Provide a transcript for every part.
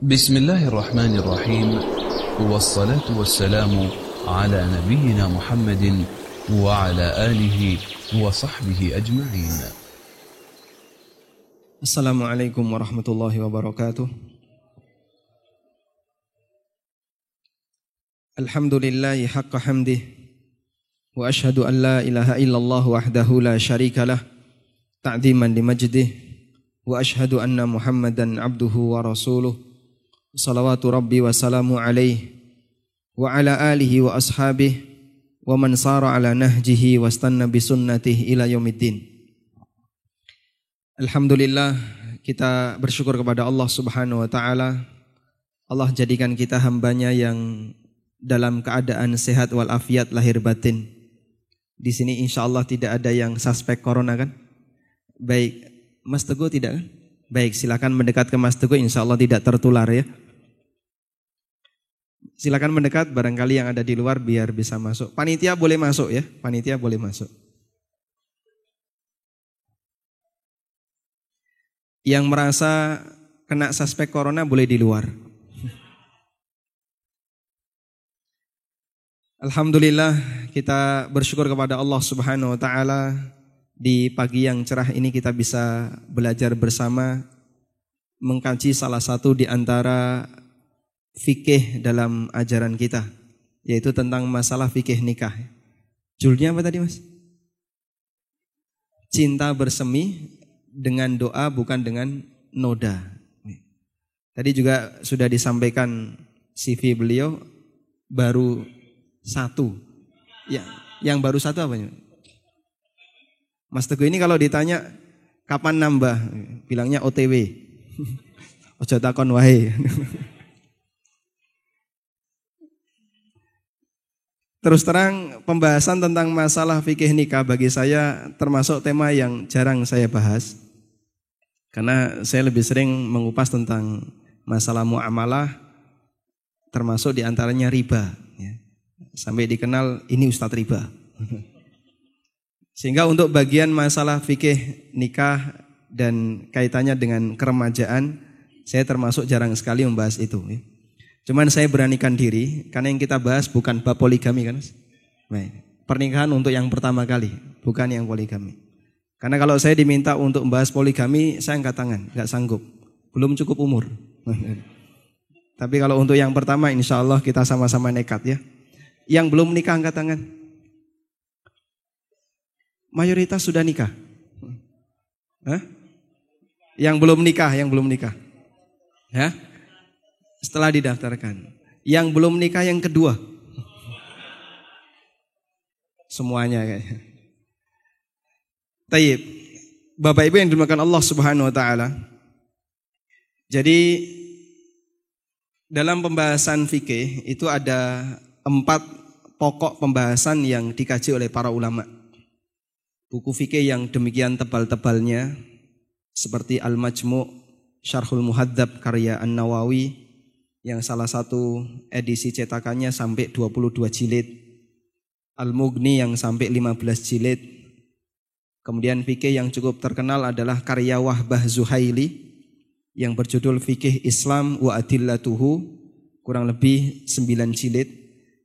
بسم الله الرحمن الرحيم والصلاة والسلام على نبينا محمد وعلى آله وصحبه أجمعين. السلام عليكم ورحمة الله وبركاته. الحمد لله حق حمده وأشهد أن لا إله إلا الله وحده لا شريك له تعظيما لمجده وأشهد أن محمدا عبده ورسوله صلوات ربي وسلامه عليه وعلى آله وأصحابه ومن صار على نهجه واستنى بسنته إلى يوم الدين. Alhamdulillah, kita bersyukur kepada Allah Subhanahu wa Ta'ala. Allah jadikan kita hambanya yang dalam keadaan sehat walafiat lahir batin. Di sini insya Allah tidak ada yang suspek corona kan? Baik, Mas Teguh tidak kan? Baik, silakan mendekat ke Mas Teguh, insya Allah tidak tertular ya. Silakan mendekat, barangkali yang ada di luar biar bisa masuk. Panitia boleh masuk ya, panitia boleh masuk. Yang merasa kena suspek corona boleh di luar. Alhamdulillah, kita bersyukur kepada Allah Subhanahu wa Ta'ala. Di pagi yang cerah ini kita bisa belajar bersama mengkaji salah satu di antara fikih dalam ajaran kita, yaitu tentang masalah fikih nikah. Judulnya apa tadi Mas? Cinta bersemi dengan doa bukan dengan noda. Tadi juga sudah disampaikan CV beliau baru satu. Ya, yang baru satu apanya? Mas Teguh ini kalau ditanya kapan nambah, bilangnya OTW. Ojo takon wae. Terus terang, pembahasan tentang masalah fikih nikah bagi saya termasuk tema yang jarang saya bahas. Karena saya lebih sering mengupas tentang masalah muamalah, termasuk diantaranya riba. Sampai dikenal ini Ustadz riba. Sehingga untuk bagian masalah fikih nikah dan kaitannya dengan keremajaan, saya termasuk jarang sekali membahas itu. Cuman saya beranikan diri, karena yang kita bahas bukan bab poligami kan. Pernikahan untuk yang pertama kali, bukan yang poligami. Karena kalau saya diminta untuk membahas poligami, saya angkat tangan, gak sanggup. Belum cukup umur. Tapi kalau untuk yang pertama, insya Allah kita sama-sama nekat ya. Yang belum nikah angkat tangan. Mayoritas sudah nikah. Hah? Yang belum nikah. Ya? Setelah didaftarkan. Yang belum nikah yang kedua. Semuanya kayaknya. Tayyib. Bapak Ibu yang dimuliakan Allah Subhanahu wa Ta'ala. Jadi dalam pembahasan fikih itu ada 4 pokok pembahasan yang dikaji oleh para ulama. Buku fikih yang demikian tebal-tebalnya seperti Al-Majmu' Syarhul Muhadzab karya An-Nawawi yang salah satu edisi cetakannya sampai 22 jilid, Al-Mughni yang sampai 15 jilid. Kemudian fikih yang cukup terkenal adalah karya Wahbah Zuhaili yang berjudul Fikih Islam wa Adillatuhu, kurang lebih 9 jilid.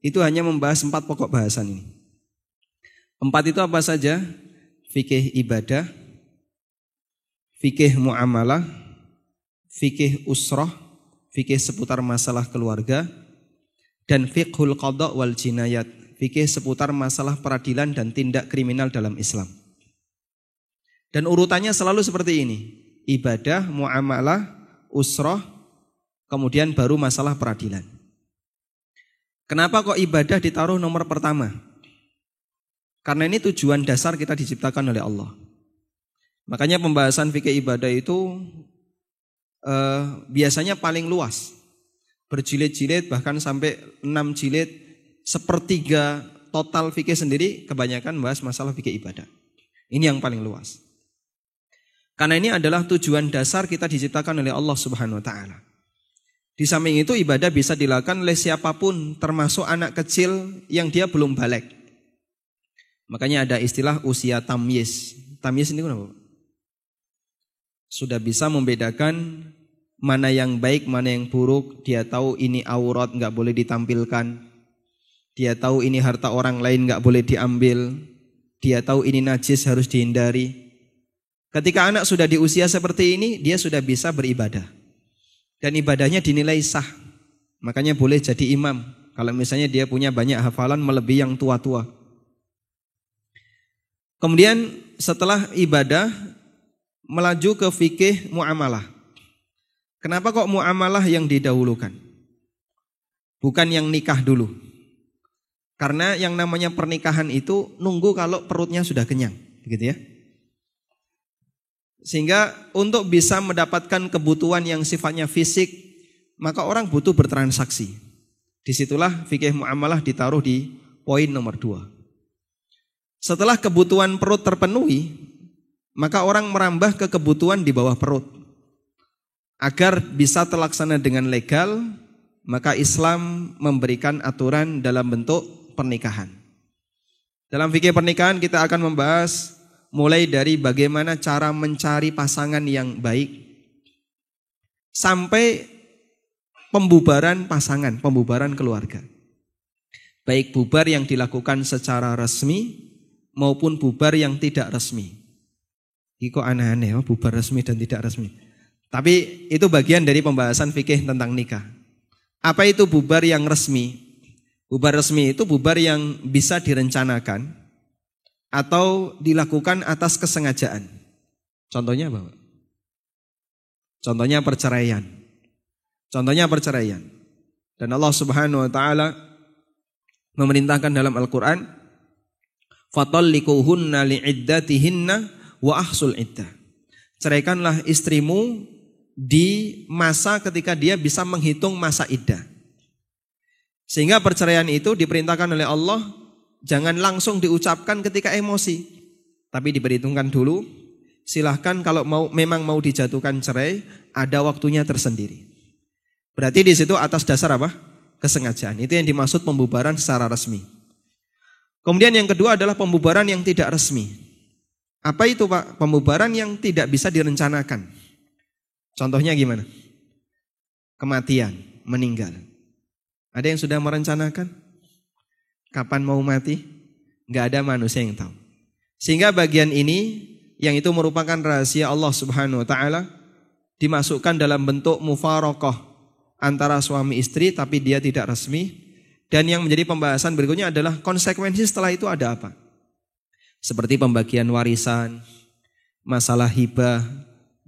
Itu hanya membahas 4 pokok bahasan ini. 4 itu apa saja? Fikih ibadah, fikih muamalah, fikih usrah, fikih seputar masalah keluarga, dan fiqhul qada' wal jinayat, fikih seputar masalah peradilan dan tindak kriminal dalam Islam. Dan urutannya selalu seperti ini: ibadah, muamalah, usrah, kemudian baru masalah peradilan. Kenapa kok ibadah ditaruh nomor pertama? Karena ini tujuan dasar kita diciptakan oleh Allah. Makanya pembahasan fikih ibadah itu biasanya paling luas. Berjilid-jilid bahkan sampai 6 jilid, 1/3 total fikih sendiri kebanyakan bahas masalah fikih ibadah. Ini yang paling luas. Karena ini adalah tujuan dasar kita diciptakan oleh Allah Subhanahu wa Ta'ala. Di samping itu ibadah bisa dilakukan oleh siapapun, termasuk anak kecil yang dia belum balik. Makanya ada istilah usia tamyiz. Tamyiz ini kenapa? Sudah bisa membedakan mana yang baik, mana yang buruk. Dia tahu ini aurat nggak boleh ditampilkan. Dia tahu ini harta orang lain nggak boleh diambil. Dia tahu ini najis harus dihindari. Ketika anak sudah di usia seperti ini, dia sudah bisa beribadah. Dan ibadahnya dinilai sah. Makanya boleh jadi imam. Kalau misalnya dia punya banyak hafalan melebihi yang tua-tua. Kemudian setelah ibadah, melaju ke fikih muamalah. Kenapa kok muamalah yang didahulukan? Bukan yang nikah dulu. Karena yang namanya pernikahan itu nunggu kalau perutnya sudah kenyang, begitu ya. Sehingga untuk bisa mendapatkan kebutuhan yang sifatnya fisik, maka orang butuh bertransaksi. Disitulah fikih muamalah ditaruh di poin nomor 2. Setelah kebutuhan perut terpenuhi, maka orang merambah ke kebutuhan di bawah perut. Agar bisa terlaksana dengan legal, maka Islam memberikan aturan dalam bentuk pernikahan. Dalam fikih pernikahan kita akan membahas mulai dari bagaimana cara mencari pasangan yang baik sampai pembubaran pasangan, pembubaran keluarga. Baik bubar yang dilakukan secara resmi maupun bubar yang tidak resmi. Ini kok aneh-aneh, bubar resmi dan tidak resmi. Tapi itu bagian dari pembahasan fikih tentang nikah. Apa itu bubar yang resmi? Bubar resmi itu bubar yang bisa direncanakan atau dilakukan atas kesengajaan. Contohnya apa? Contohnya perceraian. Contohnya perceraian. Dan Allah Subhanahu wa taala memerintahkan dalam Al-Qur'an, "Fatallikuhunna li'iddatihinna wa ahsul iddah." Ceraikanlah istrimu di masa ketika dia bisa menghitung masa iddah. Sehingga perceraian itu diperintahkan oleh Allah jangan langsung diucapkan ketika emosi, tapi diperhitungkan dulu. Silahkan kalau memang mau dijatuhkan cerai, ada waktunya tersendiri. Berarti di situ atas dasar apa? Kesengajaan. Itu yang dimaksud pembubaran secara resmi. Kemudian yang kedua adalah pembubaran yang tidak resmi. Apa itu Pak? Pembubaran yang tidak bisa direncanakan. Contohnya gimana? Kematian, meninggal. Ada yang sudah merencanakan? Kapan mau mati? Enggak ada manusia yang tahu. Sehingga bagian ini yang itu merupakan rahasia Allah Subhanahu wa taala dimasukkan dalam bentuk mufaraqah antara suami istri tapi dia tidak resmi. Dan yang menjadi pembahasan berikutnya adalah konsekuensi setelah itu ada apa? Seperti pembagian warisan, masalah hibah,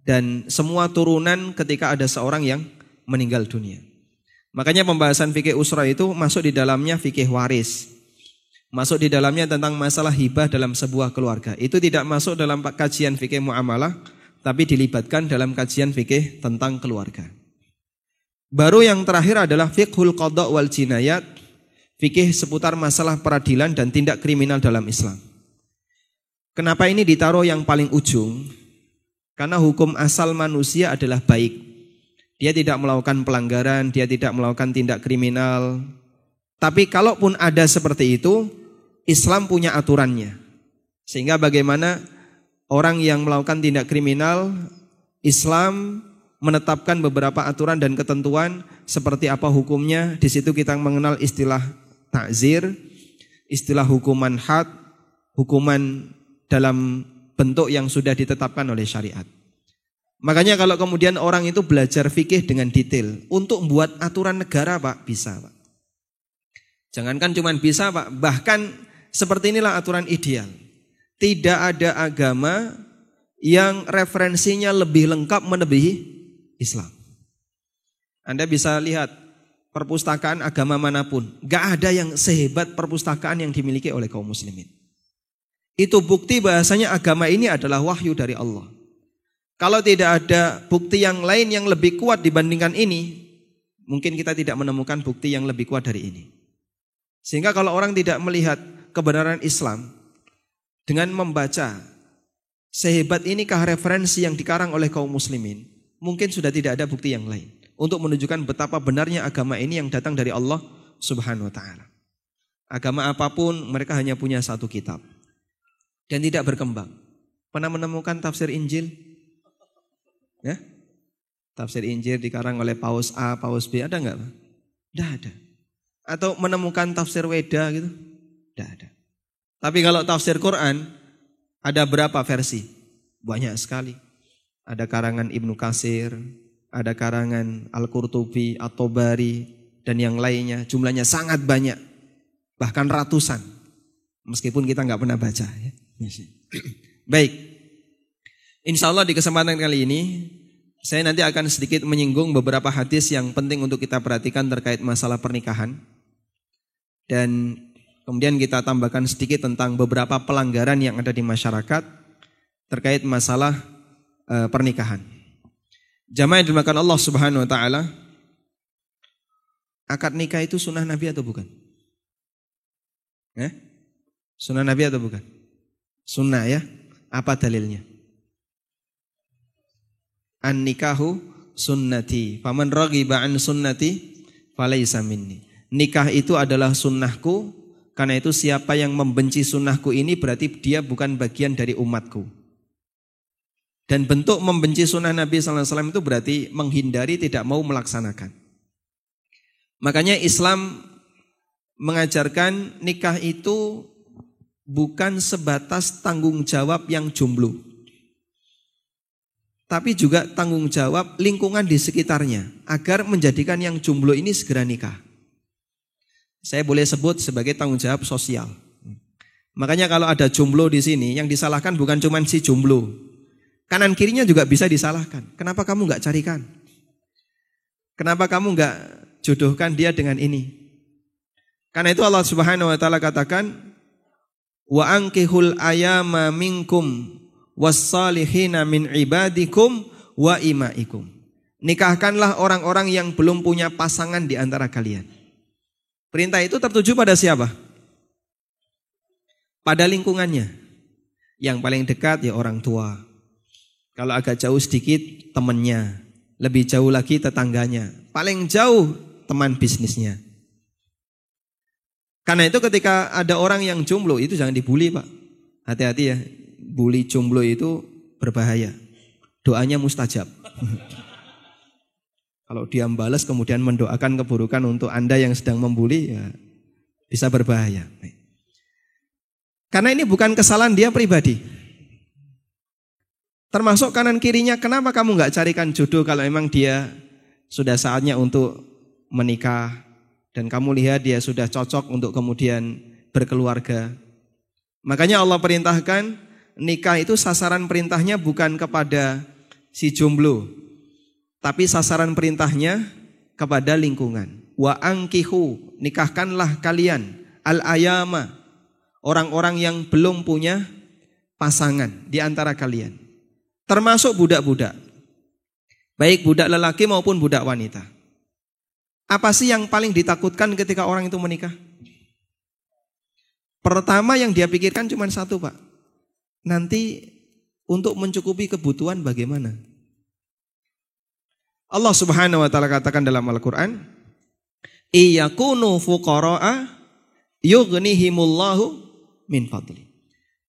dan semua turunan ketika ada seorang yang meninggal dunia. Makanya pembahasan fikih usrah itu masuk di dalamnya fikih waris. Masuk di dalamnya tentang masalah hibah dalam sebuah keluarga. Itu tidak masuk dalam kajian fikih muamalah, tapi dilibatkan dalam kajian fikih tentang keluarga. Baru yang terakhir adalah fiqhul qada' wal jinayat, fikih seputar masalah peradilan dan tindak kriminal dalam Islam. Kenapa ini ditaruh yang paling ujung? Karena hukum asal manusia adalah baik. Dia tidak melakukan pelanggaran, dia tidak melakukan tindak kriminal. Tapi kalaupun ada seperti itu, Islam punya aturannya. Sehingga bagaimana orang yang melakukan tindak kriminal, Islam menetapkan beberapa aturan dan ketentuan seperti apa hukumnya. Di situ kita mengenal istilah ta'zir, istilah hukuman had, hukuman dalam bentuk yang sudah ditetapkan oleh syariat. Makanya kalau kemudian orang itu belajar fikih dengan detail untuk membuat aturan negara Pak, bisa Pak. Jangankan cuma bisa Pak, bahkan seperti inilah aturan ideal. Tidak ada agama yang referensinya lebih lengkap melebihi Islam. Anda bisa lihat perpustakaan agama manapun, gak ada yang sehebat perpustakaan yang dimiliki oleh kaum muslimin. Itu bukti bahasanya agama ini adalah wahyu dari Allah. Kalau tidak ada bukti yang lain yang lebih kuat dibandingkan ini, mungkin kita tidak menemukan bukti yang lebih kuat dari ini. Sehingga kalau orang tidak melihat kebenaran Islam dengan membaca sehebat inikah referensi yang dikarang oleh kaum muslimin, mungkin sudah tidak ada bukti yang lain untuk menunjukkan betapa benarnya agama ini yang datang dari Allah Subhanahu wa taala. Agama apapun mereka hanya punya satu kitab dan tidak berkembang. Pernah menemukan tafsir Injil? Ya? Tafsir Injil dikarang oleh Paus A, Paus B, ada nggak? Tidak ada. Atau menemukan tafsir Weda gitu? Tidak ada. Tapi kalau tafsir Quran, ada berapa versi? Banyak sekali. Ada karangan Ibnu Katsir, ada karangan Al-Qurtubi, At-Tabari, dan yang lainnya. Jumlahnya sangat banyak. Bahkan ratusan. Meskipun kita nggak pernah baca. Ya. Baik. Insya Allah di kesempatan kali ini, saya nanti akan sedikit menyinggung beberapa hadis yang penting untuk kita perhatikan terkait masalah pernikahan. Dan kemudian kita tambahkan sedikit tentang beberapa pelanggaran yang ada di masyarakat terkait masalah pernikahan. Jamaah yang dimuliakan Allah Subhanahu wa taala, akad nikah itu sunnah Nabi atau bukan? Sunnah Nabi atau bukan? Sunnah ya. Apa dalilnya? An-nikahu sunnati, faman raghiba an sunnati falaysa minni. Nikah itu adalah sunnahku, karena itu siapa yang membenci sunnahku ini berarti dia bukan bagian dari umatku. Dan bentuk membenci sunnah Nabi SAW itu berarti menghindari, tidak mau melaksanakan. Makanya Islam mengajarkan nikah itu bukan sebatas tanggung jawab yang jomblo, tapi juga tanggung jawab lingkungan di sekitarnya agar menjadikan yang jomblo ini segera nikah. Saya boleh sebut sebagai tanggung jawab sosial. Makanya kalau ada jomblo di sini, yang disalahkan bukan cuma si jomblo. Kanan kirinya juga bisa disalahkan. Kenapa kamu nggak carikan? Kenapa kamu nggak jodohkan dia dengan ini? Karena itu Allah Subhanahu wa taala katakan, wa ankihul ayama minkum wassalihina min ibadikum wa imaikum. Nikahkanlah orang-orang yang belum punya pasangan di antara kalian. Perintah itu tertuju pada siapa? Pada lingkungannya. Yang paling dekat ya orang tua. Kalau agak jauh sedikit temannya. Lebih jauh lagi tetangganya. Paling jauh teman bisnisnya. Karena itu ketika ada orang yang jomblo itu jangan dibully, Pak. Hati-hati ya. Bully jomblo itu berbahaya. Doanya mustajab. Kalau dia membalas kemudian mendoakan keburukan untuk Anda yang sedang membuli, ya bisa berbahaya. Karena ini bukan kesalahan dia pribadi. Termasuk kanan kirinya, kenapa kamu nggak carikan jodoh kalau memang dia sudah saatnya untuk menikah dan kamu lihat dia sudah cocok untuk kemudian berkeluarga. Makanya Allah perintahkan nikah itu sasaran perintahnya bukan kepada si jomblo, tapi sasaran perintahnya kepada lingkungan. Wa angkihu, nikahkanlah kalian al-ayama, orang-orang yang belum punya pasangan di antara kalian. Termasuk budak-budak. Baik budak lelaki maupun budak wanita. Apa sih yang paling ditakutkan ketika orang itu menikah? Pertama yang dia pikirkan cuma satu, Pak. Nanti untuk mencukupi kebutuhan bagaimana? Allah Subhanahu wa taala katakan dalam Al-Qur'an, "Iyakunu fuqara'a yughnihimullahu min fadli."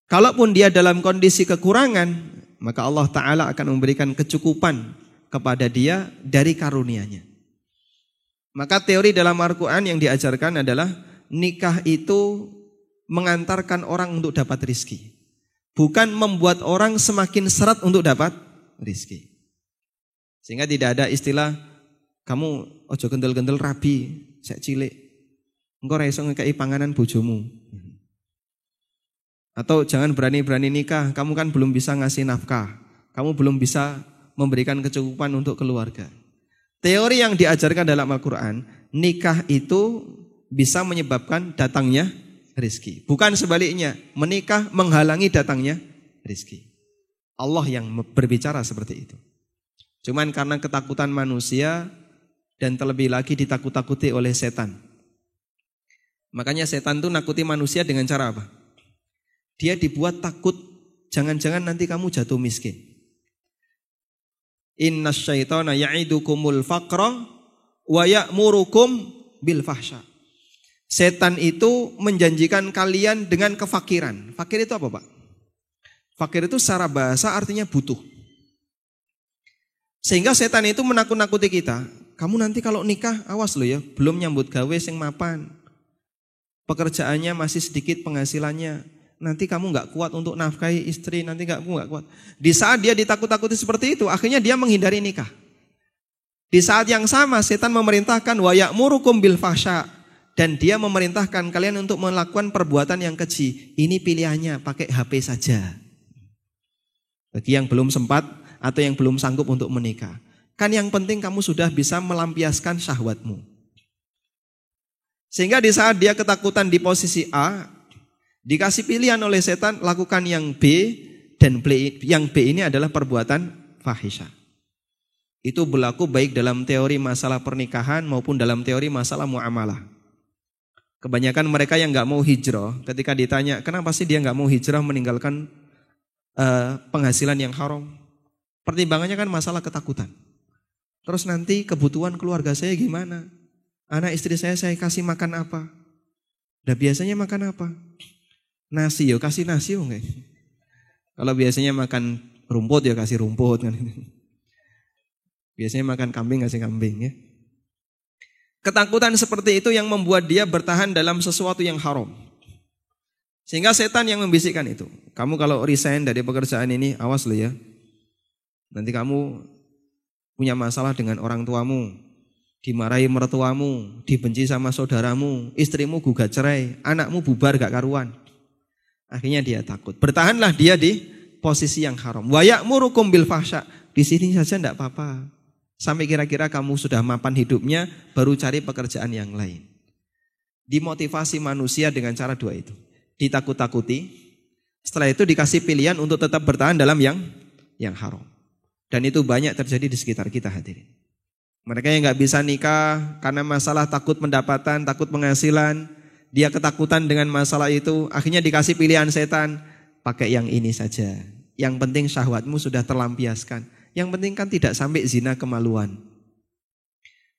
Kalaupun dia dalam kondisi kekurangan, maka Allah taala akan memberikan kecukupan kepada dia dari karunia-Nya. Maka teori dalam Al-Qur'an yang diajarkan adalah nikah itu mengantarkan orang untuk dapat rizki, bukan membuat orang semakin seret untuk dapat rizki. Sehingga tidak ada istilah kamu ojo gendel-gendel rabi, sek cilik. Engko ra iso ngekeki panganan bojomu. Atau jangan berani-berani nikah, kamu kan belum bisa ngasih nafkah. Kamu belum bisa memberikan kecukupan untuk keluarga. Teori yang diajarkan dalam Al-Qur'an, nikah itu bisa menyebabkan datangnya rezeki. Bukan sebaliknya, menikah menghalangi datangnya rezeki. Allah yang berbicara seperti itu. Cuman karena ketakutan manusia dan terlebih lagi ditakut-takuti oleh setan. Makanya setan itu nakuti manusia dengan cara apa? Dia dibuat takut, jangan-jangan nanti kamu jatuh miskin. Innas syaitana ya'idukumul faqra wa ya'murukum bil fahsya. Setan itu menjanjikan kalian dengan kefakiran. Fakir itu apa, Pak? Fakir itu secara bahasa artinya butuh. Sehingga setan itu menakut-nakuti kita. Kamu nanti kalau nikah, awas lo ya, belum nyambut gawe sing mapan. Pekerjaannya masih sedikit penghasilannya. Nanti kamu nggak kuat untuk nafkahi istri, nanti kamu nggak kuat. Di saat dia ditakut-takuti seperti itu, akhirnya dia menghindari nikah. Di saat yang sama, setan memerintahkan wa ya'murukum bil fahsya, dan dia memerintahkan kalian untuk melakukan perbuatan yang keji. Ini pilihannya, pakai HP saja. Bagi yang belum sempat atau yang belum sanggup untuk menikah. Kan yang penting kamu sudah bisa melampiaskan syahwatmu. Sehingga di saat dia ketakutan di posisi A, dikasih pilihan oleh setan, lakukan yang B, dan yang B ini adalah perbuatan fahisyah. Itu berlaku baik dalam teori masalah pernikahan maupun dalam teori masalah muamalah. Kebanyakan mereka yang gak mau hijrah, ketika ditanya, kenapa sih dia gak mau hijrah meninggalkan penghasilan yang haram? Pertimbangannya kan masalah ketakutan. Terus nanti kebutuhan keluarga saya gimana? Anak istri saya kasih makan apa? Nah biasanya makan apa? Nasi, yo kasih nasi yo enggak? Kalau biasanya makan rumput ya kasih rumput kan. Biasanya makan kambing kasih kambing ya. Ketakutan seperti itu yang membuat dia bertahan dalam sesuatu yang haram. Sehingga setan yang membisikkan itu. Kamu kalau resign dari pekerjaan ini, awas lo ya. Nanti kamu punya masalah dengan orang tuamu, dimarahi mertuamu, dibenci sama saudaramu, istrimu gugat cerai, anakmu bubar gak karuan. Akhirnya dia takut. Bertahanlah dia di posisi yang haram. Wa ya'murukum bil fahsya. Di sini saja enggak apa-apa. Sampai kira-kira kamu sudah mapan hidupnya, baru cari pekerjaan yang lain. Dimotivasi manusia dengan cara dua itu. Ditakut-takuti, setelah itu dikasih pilihan untuk tetap bertahan dalam yang haram. Dan itu banyak terjadi di sekitar kita hadirin. Mereka yang gak bisa nikah karena masalah takut pendapatan, takut penghasilan, dia ketakutan dengan masalah itu, akhirnya dikasih pilihan setan, pakai yang ini saja. Yang penting syahwatmu sudah terlampiaskan. Yang penting kan tidak sampai zina kemaluan.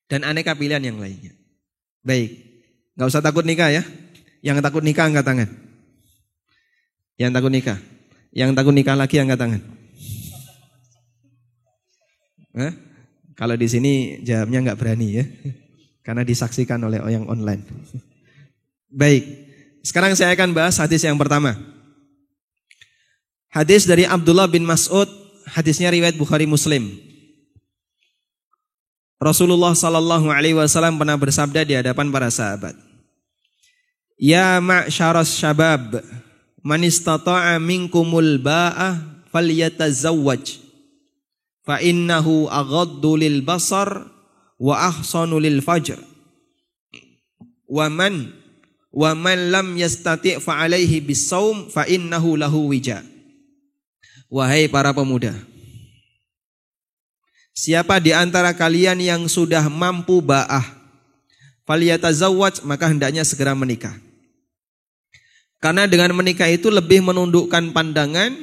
Dan aneka pilihan yang lainnya. Baik, gak usah takut nikah ya. Yang takut nikah angkat tangan. Yang takut nikah. Yang takut nikah lagi angkat tangan. Kalau di sini jawabnya nggak berani ya, karena disaksikan oleh yang online. Baik, sekarang saya akan bahas hadis yang pertama. Hadis dari Abdullah bin Mas'ud, hadisnya riwayat Bukhari Muslim. Rasulullah Sallallahu Alaihi Wasallam pernah bersabda di hadapan para sahabat, Ya ma'syaras syabab, man istata'a minkumul ba'ah falyatazawwaj. Fa innahu aghaddu lil basar wa ahsanu lil fajr. Wa man lam yastati' fa alaihi bisawm fa innahu lahu wija. Wahai para pemuda, siapa di antara kalian yang sudah mampu ba'ah, falyatazawwaj, maka hendaknya segera menikah. Karena dengan menikah itu lebih menundukkan pandangan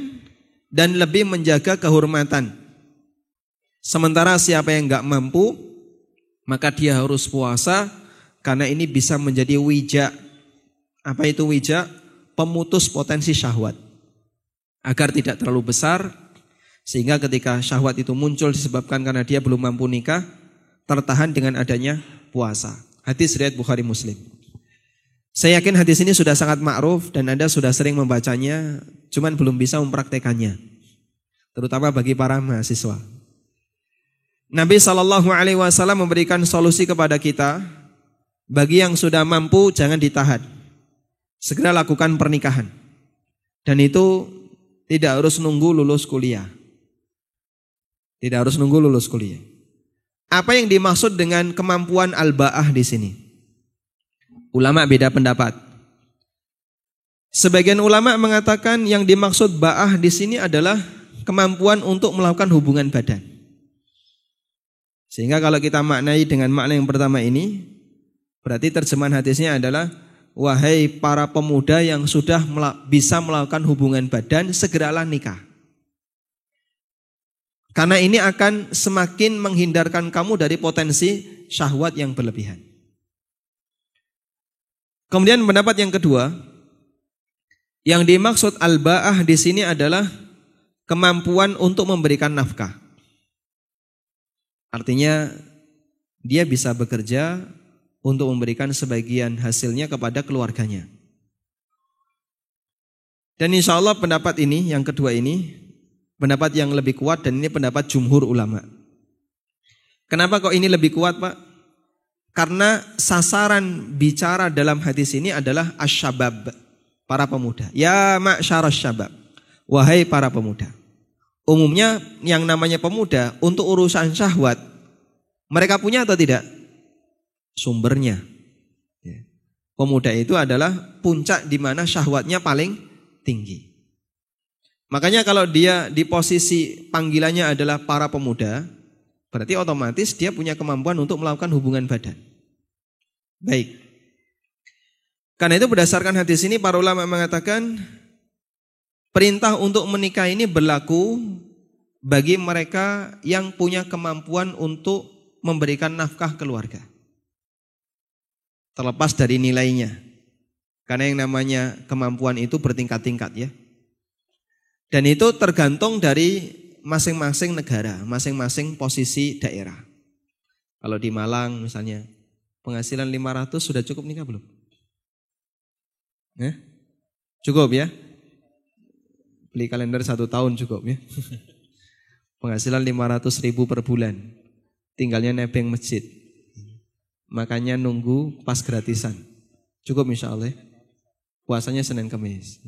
dan lebih menjaga kehormatan. Sementara siapa yang enggak mampu, maka dia harus puasa, karena ini bisa menjadi wija. Apa itu wija? Pemutus potensi syahwat. Agar tidak terlalu besar, sehingga ketika syahwat itu muncul disebabkan karena dia belum mampu nikah, tertahan dengan adanya puasa. Hadis riwayat Bukhari Muslim. Saya yakin hadis ini sudah sangat ma'ruf dan Anda sudah sering membacanya, cuman belum bisa mempraktekannya. Terutama bagi para mahasiswa. Nabi SAW memberikan solusi kepada kita, bagi yang sudah mampu jangan ditahan, segera lakukan pernikahan. Dan itu tidak harus nunggu lulus kuliah. Tidak harus nunggu lulus kuliah. Apa yang dimaksud dengan kemampuan al-ba'ah di sini? Ulama beda pendapat. Sebagian ulama mengatakan yang dimaksud ba'ah di sini adalah kemampuan untuk melakukan hubungan badan. Sehingga kalau kita maknai dengan makna yang pertama ini, berarti terjemahan hadisnya adalah, wahai para pemuda yang sudah bisa melakukan hubungan badan, segeralah nikah. Karena ini akan semakin menghindarkan kamu dari potensi syahwat yang berlebihan. Kemudian pendapat yang kedua, yang dimaksud al-ba'ah di sini adalah kemampuan untuk memberikan nafkah. Artinya dia bisa bekerja untuk memberikan sebagian hasilnya kepada keluarganya. Dan insya Allah pendapat ini, yang kedua ini, pendapat yang lebih kuat dan ini pendapat jumhur ulama. Kenapa kok ini lebih kuat, Pak? Karena sasaran bicara dalam hadis ini adalah asyabab, para pemuda. Ya ma'syarasy syabab, wahai para pemuda. Umumnya yang namanya pemuda untuk urusan syahwat, mereka punya atau tidak? Sumbernya. Pemuda itu adalah puncak di mana syahwatnya paling tinggi. Makanya kalau dia di posisi panggilannya adalah para pemuda, berarti otomatis dia punya kemampuan untuk melakukan hubungan badan. Baik. Karena itu berdasarkan hadis ini para ulama mengatakan perintah untuk menikah ini berlaku bagi mereka yang punya kemampuan untuk memberikan nafkah keluarga. Terlepas dari nilainya. Karena yang namanya kemampuan itu bertingkat-tingkat ya. Dan itu tergantung dari masing-masing negara, masing-masing posisi daerah. Kalau di Malang misalnya, penghasilan 500 sudah cukup nikah belum? Cukup ya? Beli kalender 1 tahun cukup ya? Penghasilan 500.000 per bulan. Tinggalnya nebeng masjid. Makanya nunggu pas gratisan. Cukup insya Allah. Puasanya Senin Kamis.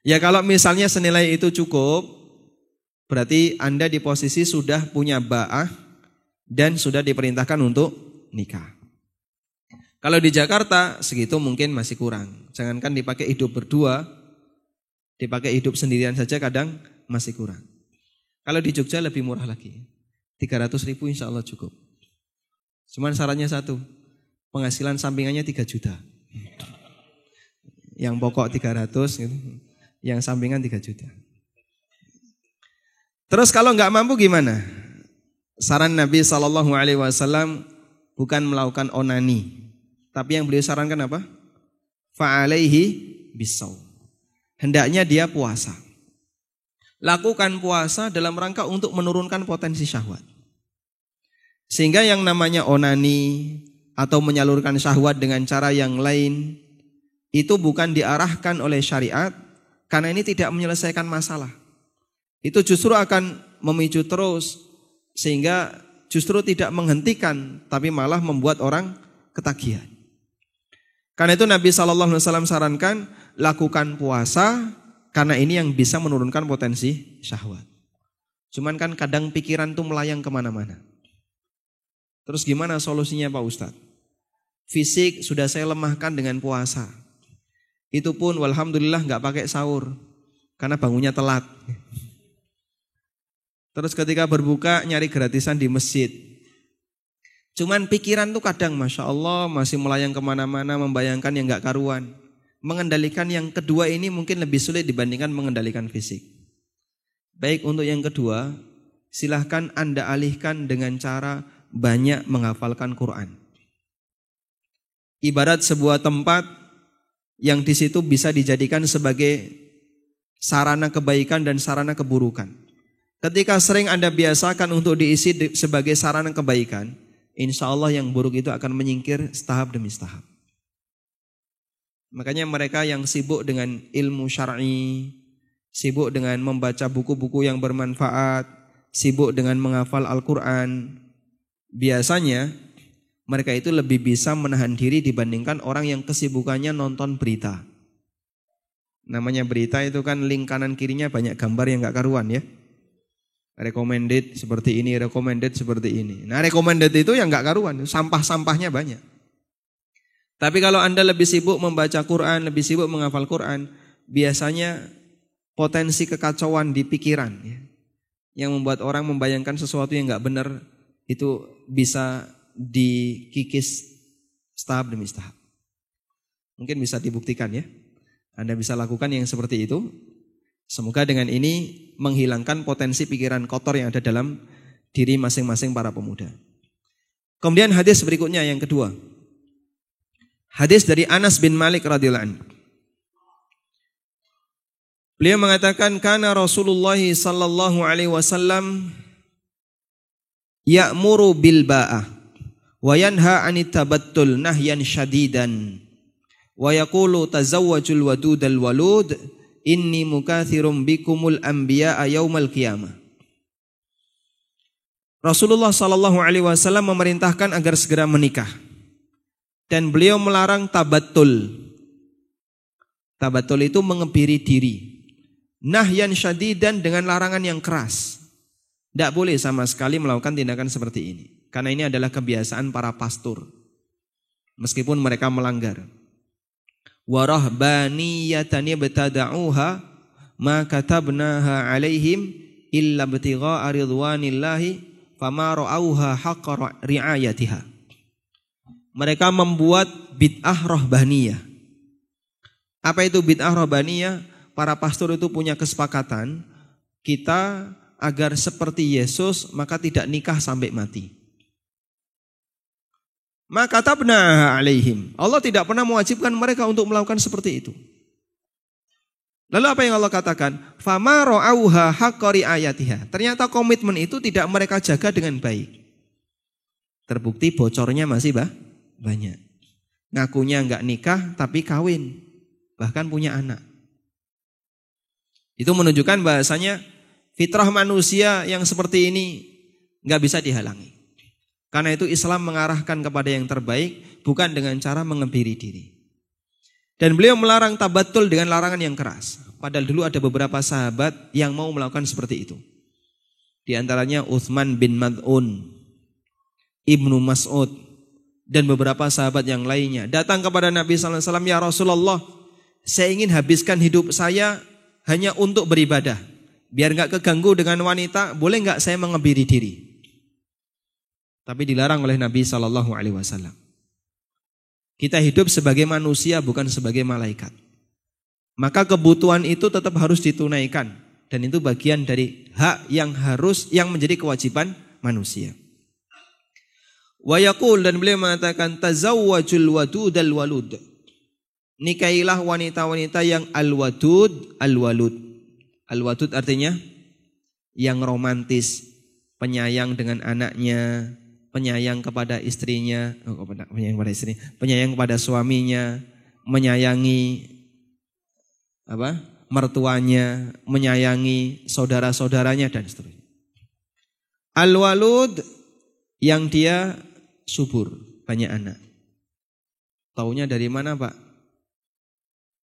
Ya kalau misalnya senilai itu cukup, berarti Anda di posisi sudah punya ba'ah dan sudah diperintahkan untuk nikah. Kalau di Jakarta segitu mungkin masih kurang. Jangankan dipakai hidup berdua, dipakai hidup sendirian saja kadang masih kurang. Kalau di Jogja lebih murah lagi. 300.000 insya Allah cukup. Cuman syaratnya satu, penghasilan sampingannya 3 juta. Yang pokok 300 gitu. Yang sampingan 3 juta. Terus kalau nggak mampu gimana? Saran Nabi SAW bukan melakukan onani. Tapi yang beliau sarankan apa? Fa'alaihi bisawm. Hendaknya dia puasa. Lakukan puasa dalam rangka untuk menurunkan potensi syahwat. Sehingga yang namanya onani atau menyalurkan syahwat dengan cara yang lain itu bukan diarahkan oleh syariat karena ini tidak menyelesaikan masalah. Itu justru akan memicu terus sehingga justru tidak menghentikan tapi malah membuat orang ketagihan. Karena itu Nabi SAW sarankan lakukan puasa karena ini yang bisa menurunkan potensi syahwat. Cuman kan kadang pikiran tuh melayang kemana-mana. Terus gimana solusinya Pak Ustadz? Fisik sudah saya lemahkan dengan puasa. Itu pun walhamdulillah gak pakai sahur. Karena bangunnya telat. Terus ketika berbuka nyari gratisan di masjid. Cuman pikiran tuh kadang Masya Allah masih melayang kemana-mana membayangkan yang gak karuan. Mengendalikan yang kedua ini mungkin lebih sulit dibandingkan mengendalikan fisik. Baik untuk yang kedua, silahkan Anda alihkan dengan cara banyak menghafalkan Quran. Ibarat sebuah tempat yang di situ bisa dijadikan sebagai sarana kebaikan dan sarana keburukan. Ketika sering Anda biasakan untuk diisi sebagai sarana kebaikan, insya Allah yang buruk itu akan menyingkir setahap demi setahap. Makanya mereka yang sibuk dengan ilmu syar'i, sibuk dengan membaca buku-buku yang bermanfaat, sibuk dengan menghafal Al-Quran, biasanya mereka itu lebih bisa menahan diri dibandingkan orang yang kesibukannya nonton berita. Namanya berita itu kan link kanan kirinya banyak gambar yang gak karuan ya. Recommended seperti ini, recommended seperti ini. Nah recommended itu yang gak karuan, sampah-sampahnya banyak. Tapi kalau Anda lebih sibuk membaca Quran, lebih sibuk menghafal Quran, biasanya potensi kekacauan di pikiran ya, yang membuat orang membayangkan sesuatu yang gak benar itu bisa dikikis setahap demi setahap. Mungkin bisa dibuktikan ya. Anda bisa lakukan yang seperti itu. Semoga dengan ini menghilangkan potensi pikiran kotor yang ada dalam diri masing-masing para pemuda. Kemudian hadis berikutnya yang kedua. Hadis dari Anas bin Malik radhiyallahu anhu. Beliau mengatakan kana Rasulullah sallallahu alaihi wasallam ya'muru bil ba'ah wa yanha 'anit tabattul nahyan syadidan wa yaqulu tazawwajul wadudal walud inni mukathirum bikumul anbiya'a yaumal qiyamah. Rasulullah sallallahu alaihi wasallam memerintahkan agar segera menikah dan beliau melarang tabattul. Tabattul itu mengebiri diri. Nahyan syadidan dengan larangan yang keras. Tidak boleh sama sekali melakukan tindakan seperti ini. Karena ini adalah kebiasaan para pastor. Meskipun mereka melanggar. Warahbaniyatan yabtada'uha ma katabnaha alaihim illa ibtigha'a ridwanillahi fama ra'auha haqqa ri'ayatiha. Mereka membuat bid'ah rahbaniyah. Apa itu bid'ah rahbaniyah? Para pastor itu punya kesepakatan, kita agar seperti Yesus maka tidak nikah sampai mati. Maka katabna alaihim. Allah tidak pernah mewajibkan mereka untuk melakukan seperti itu. Lalu apa yang Allah katakan? Fama ra'auha haqqa ri'ayatiha. Ternyata komitmen itu tidak mereka jaga dengan baik. Terbukti bocornya masih banyak. Ngakunya enggak nikah tapi kawin. Bahkan punya anak. Itu menunjukkan bahasanya fitrah manusia yang seperti ini nggak bisa dihalangi. Karena itu Islam mengarahkan kepada yang terbaik bukan dengan cara mengebiri diri. Dan beliau melarang tabattul dengan larangan yang keras. Padahal dulu ada beberapa sahabat yang mau melakukan seperti itu. Di antaranya Utsman bin Mad'un, Ibnu Mas'ud, dan beberapa sahabat yang lainnya. Datang kepada Nabi sallallahu alaihi wasallam, "Ya Rasulullah, saya ingin habiskan hidup saya hanya untuk beribadah. Biar gak keganggu dengan wanita, boleh gak saya mengebiri diri?" Tapi dilarang oleh Nabi SAW. Kita hidup sebagai manusia bukan sebagai malaikat. Maka kebutuhan itu tetap harus ditunaikan. Dan itu bagian dari hak yang menjadi kewajiban manusia. Wa yaqul, dan beliau mengatakan tazawwajul wadudal walud. Nikahilah wanita-wanita yang al-wadud, al-walud. Al-wadud artinya yang romantis, penyayang dengan anaknya, penyayang kepada istrinya, penyayang kepada suaminya, menyayangi mertuanya, menyayangi saudara-saudaranya dan seterusnya. Al-walud yang dia subur, banyak anak. Taunya dari mana, Pak?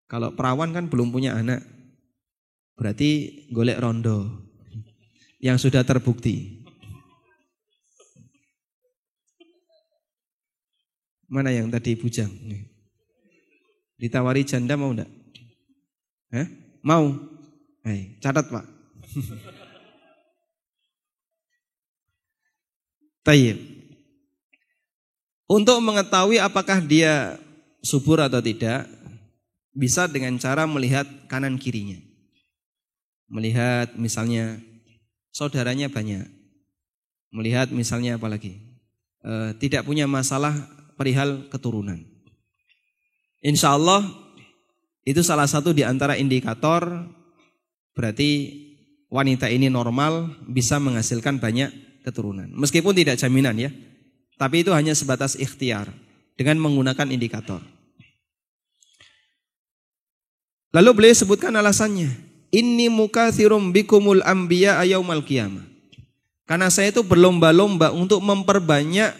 Kalau perawan kan belum punya anak, berarti golek rondo yang sudah terbukti. Mana yang tadi bujang? Ditawari janda mau enggak? Mau? Catat, Pak. Tayyib. Untuk mengetahui apakah dia subur atau tidak, bisa dengan cara melihat kanan kirinya. Melihat misalnya saudaranya banyak. Melihat misalnya apalagi tidak punya masalah perihal keturunan. Insya Allah itu salah satu di antara indikator berarti wanita ini normal, bisa menghasilkan banyak keturunan. Meskipun tidak jaminan ya, tapi itu hanya sebatas ikhtiar dengan menggunakan indikator. Lalu beliau sebutkan alasannya. Inni mukatsirum bikumul anbiya yaumal qiyamah. Karena saya itu berlomba-lomba untuk memperbanyak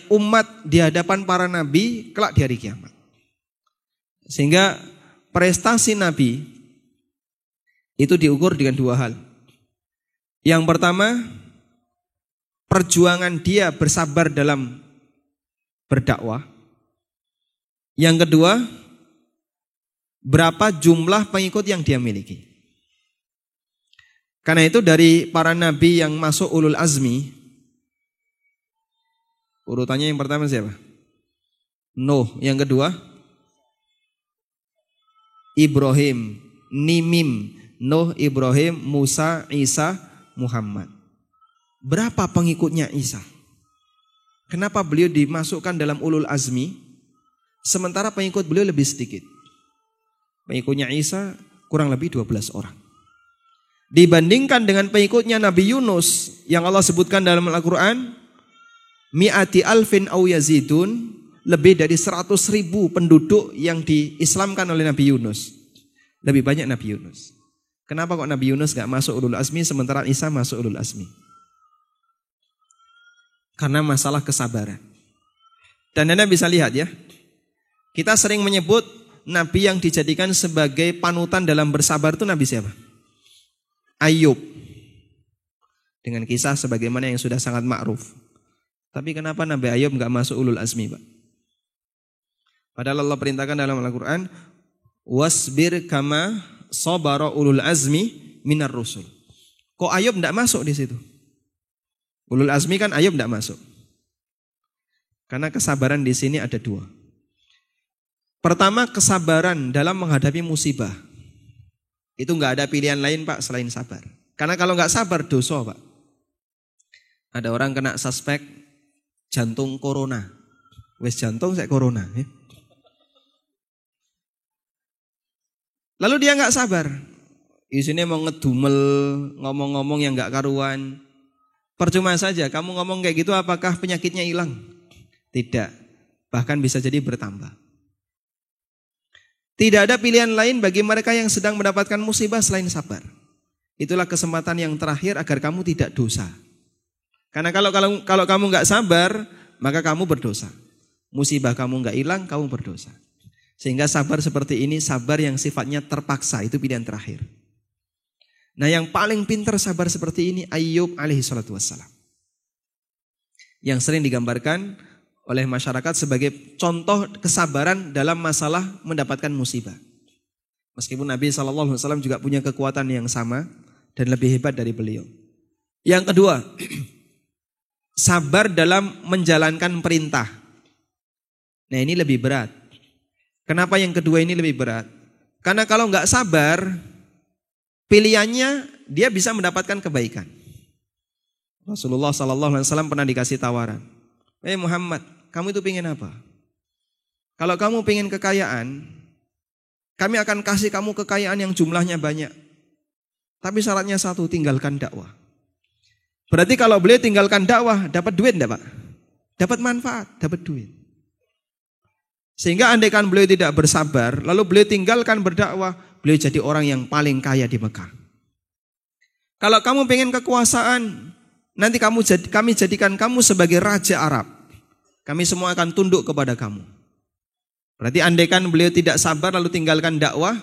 umat di hadapan para nabi kelak di hari kiamat. Sehingga prestasi nabi itu diukur dengan dua hal. Yang pertama, perjuangan dia bersabar dalam berdakwah. Yang kedua, berapa jumlah pengikut yang dia miliki. Karena itu dari para nabi yang masuk ulul azmi, urutannya yang pertama siapa? Nuh. Yang kedua Ibrahim, Nimim, Nuh, Ibrahim, Musa, Isa, Muhammad. Berapa pengikutnya Isa? Kenapa beliau dimasukkan dalam ulul azmi sementara pengikut beliau lebih sedikit? Pengikutnya Isa kurang lebih 12 orang. Dibandingkan dengan pengikutnya Nabi Yunus yang Allah sebutkan dalam Al-Quran, mi'ati alfin au yazidun, lebih dari 100.000 penduduk yang diislamkan oleh Nabi Yunus. Lebih banyak Nabi Yunus. Kenapa kok Nabi Yunus gak masuk ulul azmi sementara Isa masuk ulul azmi? Karena masalah kesabaran. Dan Anda bisa lihat ya, kita sering menyebut Nabi yang dijadikan sebagai panutan dalam bersabar itu Nabi siapa? Ayub. Dengan kisah sebagaimana yang sudah sangat ma'ruf. Tapi kenapa Nabi Ayub gak masuk ulul azmi, Pak? Padahal Allah perintahkan dalam Al-Quran, wasbir kama sabara ulul azmi minar rusul. Kok Ayub gak masuk di situ? Ulul azmi kan Ayub gak masuk. Karena kesabaran di sini ada dua. Pertama, kesabaran dalam menghadapi musibah. Itu gak ada pilihan lain, Pak, selain sabar. Karena kalau gak sabar, dosa, Pak. Ada orang kena suspek jantung corona. Wes jantung saya corona. Ya. Lalu dia gak sabar. Isinya mau ngedumel, ngomong-ngomong yang gak karuan. Percuma saja, kamu ngomong kayak gitu apakah penyakitnya hilang? Tidak, bahkan bisa jadi bertambah. Tidak ada pilihan lain bagi mereka yang sedang mendapatkan musibah selain sabar. Itulah kesempatan yang terakhir agar kamu tidak dosa. Karena kalau kamu gak sabar, maka kamu berdosa. Musibah kamu gak hilang, kamu berdosa. Sehingga sabar seperti ini, sabar yang sifatnya terpaksa, itu pilihan terakhir. Nah yang paling pintar sabar seperti ini Ayub alaihi salatu wassalam. Yang sering digambarkan oleh masyarakat sebagai contoh kesabaran dalam masalah mendapatkan musibah. Meskipun Nabi SAW juga punya kekuatan yang sama dan lebih hebat dari beliau. Yang kedua, sabar dalam menjalankan perintah. Nah ini lebih berat. Kenapa yang kedua ini lebih berat? Karena kalau nggak sabar, pilihannya dia bisa mendapatkan kebaikan. Rasulullah SAW pernah dikasih tawaran. Muhammad, kamu itu pengen apa? Kalau kamu pengen kekayaan, kami akan kasih kamu kekayaan yang jumlahnya banyak. Tapi syaratnya satu, tinggalkan dakwah. Berarti kalau beliau tinggalkan dakwah, dapat duit enggak Pak? Dapat manfaat, dapat duit. Sehingga andaikan beliau tidak bersabar, lalu beliau tinggalkan berdakwah, beliau jadi orang yang paling kaya di Mekah. Kalau kamu pengen kekuasaan, nanti kami jadikan kamu sebagai raja Arab. Kami semua akan tunduk kepada kamu. Berarti andaikan beliau tidak sabar lalu tinggalkan dakwah,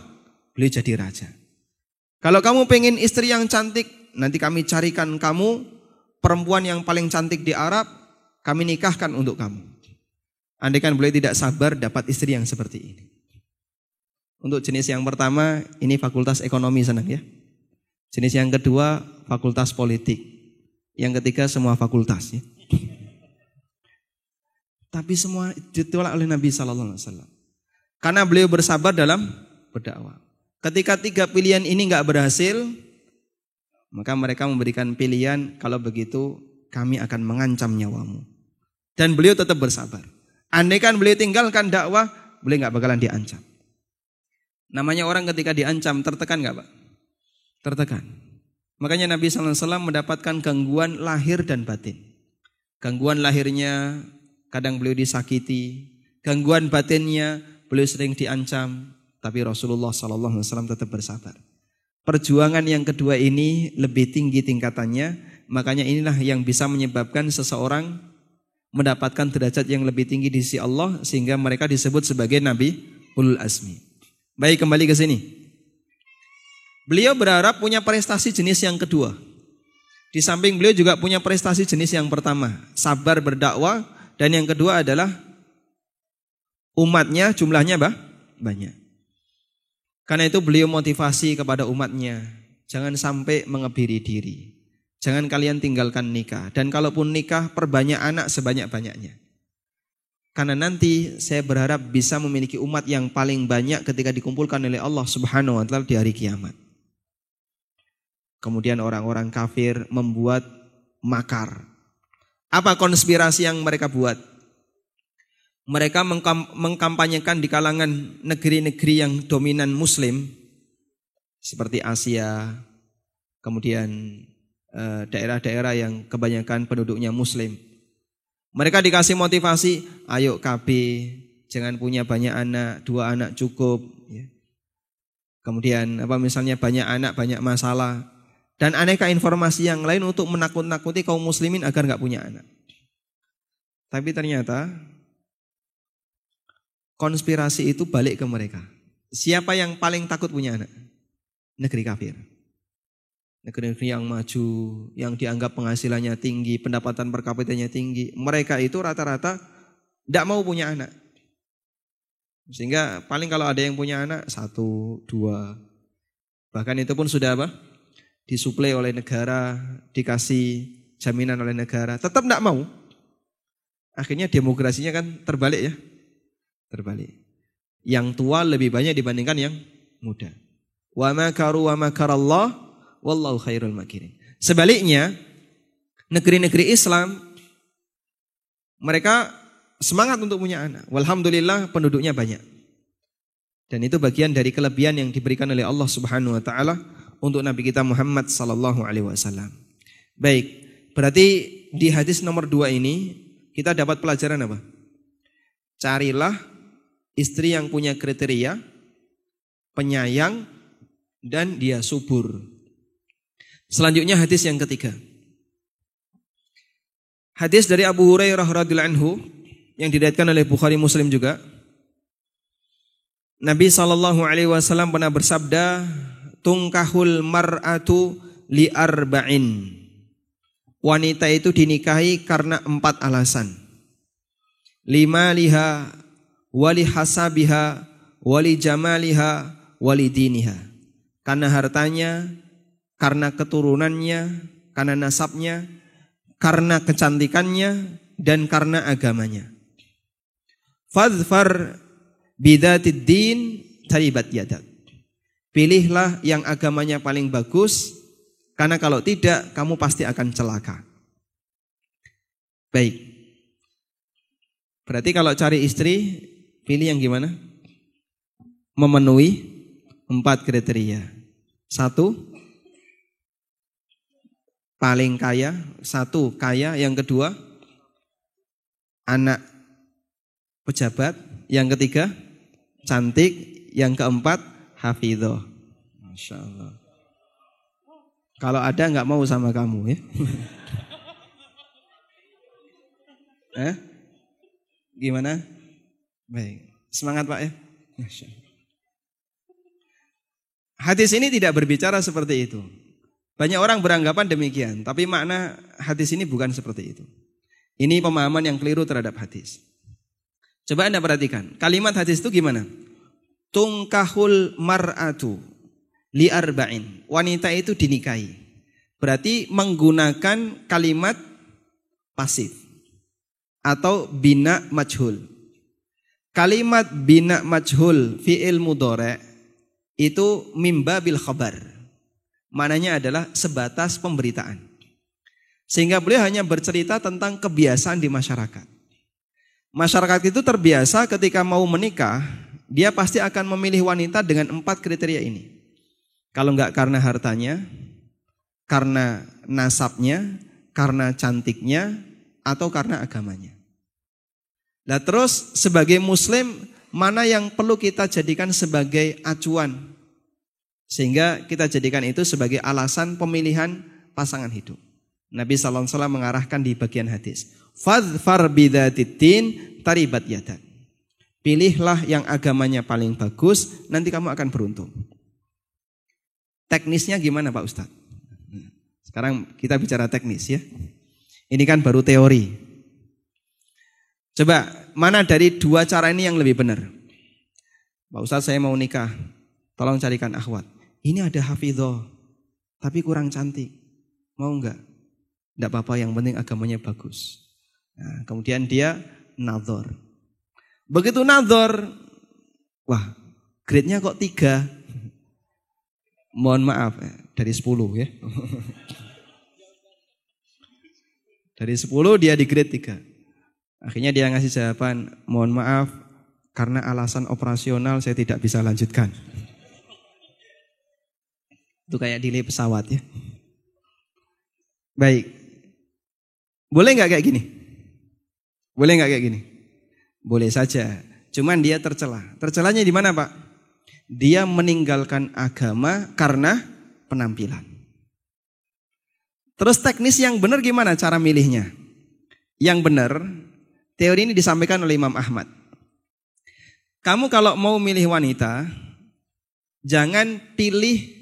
beliau jadi raja. Kalau kamu pengen istri yang cantik, nanti kami carikan kamu perempuan yang paling cantik di Arab, kami nikahkan untuk kamu. Andaikan beliau tidak sabar dapat istri yang seperti ini. Untuk jenis yang pertama, ini fakultas ekonomi senang ya. Jenis yang kedua, fakultas politik. Yang ketiga, semua fakultas ya. Tapi semua ditolak oleh Nabi SAW. Karena beliau bersabar dalam berdakwah. Ketika tiga pilihan ini nggak berhasil, maka mereka memberikan pilihan, kalau begitu kami akan mengancam nyawamu. Dan beliau tetap bersabar. Andaikan beliau tinggalkan dakwah, beliau nggak bakalan diancam. Namanya orang ketika diancam, tertekan nggak Pak? Tertekan. Makanya Nabi SAW mendapatkan gangguan lahir dan batin. Gangguan lahirnya kadang beliau disakiti, gangguan batinnya beliau sering diancam, tapi Rasulullah SAW tetap bersabar. Perjuangan yang kedua ini lebih tinggi tingkatannya, makanya inilah yang bisa menyebabkan seseorang mendapatkan derajat yang lebih tinggi di sisi Allah, sehingga mereka disebut sebagai Nabi Ulul Azmi. Baik, kembali ke sini. Beliau berharap punya prestasi jenis yang kedua. Di samping beliau juga punya prestasi jenis yang pertama, sabar berdakwah, dan yang kedua adalah umatnya jumlahnya banyak. Karena itu beliau motivasi kepada umatnya, jangan sampai mengebiri diri. Jangan kalian tinggalkan nikah. Dan kalaupun nikah, perbanyak anak sebanyak-banyaknya. Karena nanti saya berharap bisa memiliki umat yang paling banyak ketika dikumpulkan oleh Allah Subhanahu wa Ta'ala di hari kiamat. Kemudian orang-orang kafir membuat makar. Apa konspirasi yang mereka buat? mereka mengkampanyekan di kalangan negeri-negeri yang dominan Muslim seperti Asia, kemudian daerah-daerah yang kebanyakan penduduknya Muslim. Mereka dikasih motivasi, ayo KB, jangan punya banyak anak, 2 anak cukup. Ya. Kemudian misalnya banyak anak, banyak masalah. Dan aneka informasi yang lain untuk menakut-nakuti kaum muslimin agar gak punya anak. Tapi ternyata konspirasi itu balik ke mereka. Siapa yang paling takut punya anak? Negeri kafir. Negeri-negeri yang maju, yang dianggap penghasilannya tinggi, pendapatan per kapitanya tinggi. Mereka itu rata-rata tidak mau punya anak. Sehingga paling kalau ada yang punya anak 1, 2. Bahkan itu pun sudah disuplai oleh negara, dikasih jaminan oleh negara. Tetap tidak mau. Akhirnya demokrasinya kan terbalik ya. Terbalik. Yang tua lebih banyak dibandingkan yang muda. Wa makaru wa makarallah wallahu khairul makirin. Sebaliknya, negeri-negeri Islam mereka semangat untuk punya anak. Walhamdulillah penduduknya banyak. Dan itu bagian dari kelebihan yang diberikan oleh Allah Subhanahu wa taala untuk Nabi kita Muhammad sallallahu alaihi wasallam. Baik, berarti di hadis nomor 2 ini kita dapat pelajaran apa? Carilah istri yang punya kriteria penyayang dan dia subur. Selanjutnya hadis yang ketiga. Hadis dari Abu Hurairah radhiyallahu anhu yang diriwayatkan oleh Bukhari Muslim juga. Nabi sallallahu alaihi wasallam pernah bersabda, "Tungkahul mar'atu li arba'in." Wanita itu dinikahi karena 4 alasan. 5 liha, wali hasabiha, wali jamaliha, wali diniha. Karena hartanya, karena keturunannya, karena nasabnya, karena kecantikannya, dan karena agamanya. Fadfar bidatid din taribat yadak. Pilihlah yang agamanya paling bagus, karena kalau tidak kamu pasti akan celaka. Baik. Berarti kalau cari istri, pilih yang gimana? Memenuhi 4 kriteria. 1, paling kaya. 1, kaya. Yang kedua, anak pejabat. Yang ketiga, cantik. Yang keempat, hafidhoh. Masya Allah. Kalau ada nggak mau sama kamu ya? Gimana? Baik, semangat Pak ya. Masya Allah. Hadis ini tidak berbicara seperti itu. Banyak orang beranggapan demikian, tapi makna hadis ini bukan seperti itu. Ini pemahaman yang keliru terhadap hadis. Coba Anda perhatikan, kalimat hadis itu gimana? Tungkahul mar'atu li arba'in. Wanita itu dinikahi. Berarti menggunakan kalimat pasif atau bina majhul. Kalimat bina majhul fi'il mudhari' itu mimba bil khabar. Maknanya adalah sebatas pemberitaan. Sehingga beliau hanya bercerita tentang kebiasaan di masyarakat. Masyarakat itu terbiasa ketika mau menikah, dia pasti akan memilih wanita dengan 4 kriteria ini. Kalau enggak karena hartanya, karena nasabnya, karena cantiknya, atau karena agamanya. Nah terus sebagai muslim, mana yang perlu kita jadikan sebagai acuan? Sehingga kita jadikan itu sebagai alasan pemilihan pasangan hidup. Nabi SAW mengarahkan di bagian hadis. Fadfar bidzatiddin taribat yadak. Pilihlah yang agamanya paling bagus, nanti kamu akan beruntung. Teknisnya gimana Pak Ustadz? Sekarang kita bicara teknis ya. Ini kan baru teori. Coba, mana dari 2 cara ini yang lebih benar? Pak Ustadz saya mau nikah, tolong carikan akhwat. Ini ada hafidhoh, tapi kurang cantik. Mau enggak? Enggak apa-apa, yang penting agamanya bagus. Nah, kemudian dia nadhor. Begitu nadhor, wah grade-nya kok 3. Mohon maaf, dari 10 ya. Dari 10 dia di grade 3. Akhirnya dia ngasih jawaban, mohon maaf karena alasan operasional saya tidak bisa lanjutkan. Itu kayak delay pesawat ya. Baik. Boleh nggak kayak gini? Boleh nggak kayak gini? Boleh saja. Cuman dia tercela. Tercelanya di mana, Pak? Dia meninggalkan agama karena penampilan. Terus teknis yang benar gimana cara milihnya? Yang benar, teori ini disampaikan oleh Imam Ahmad. Kamu kalau mau milih wanita, jangan pilih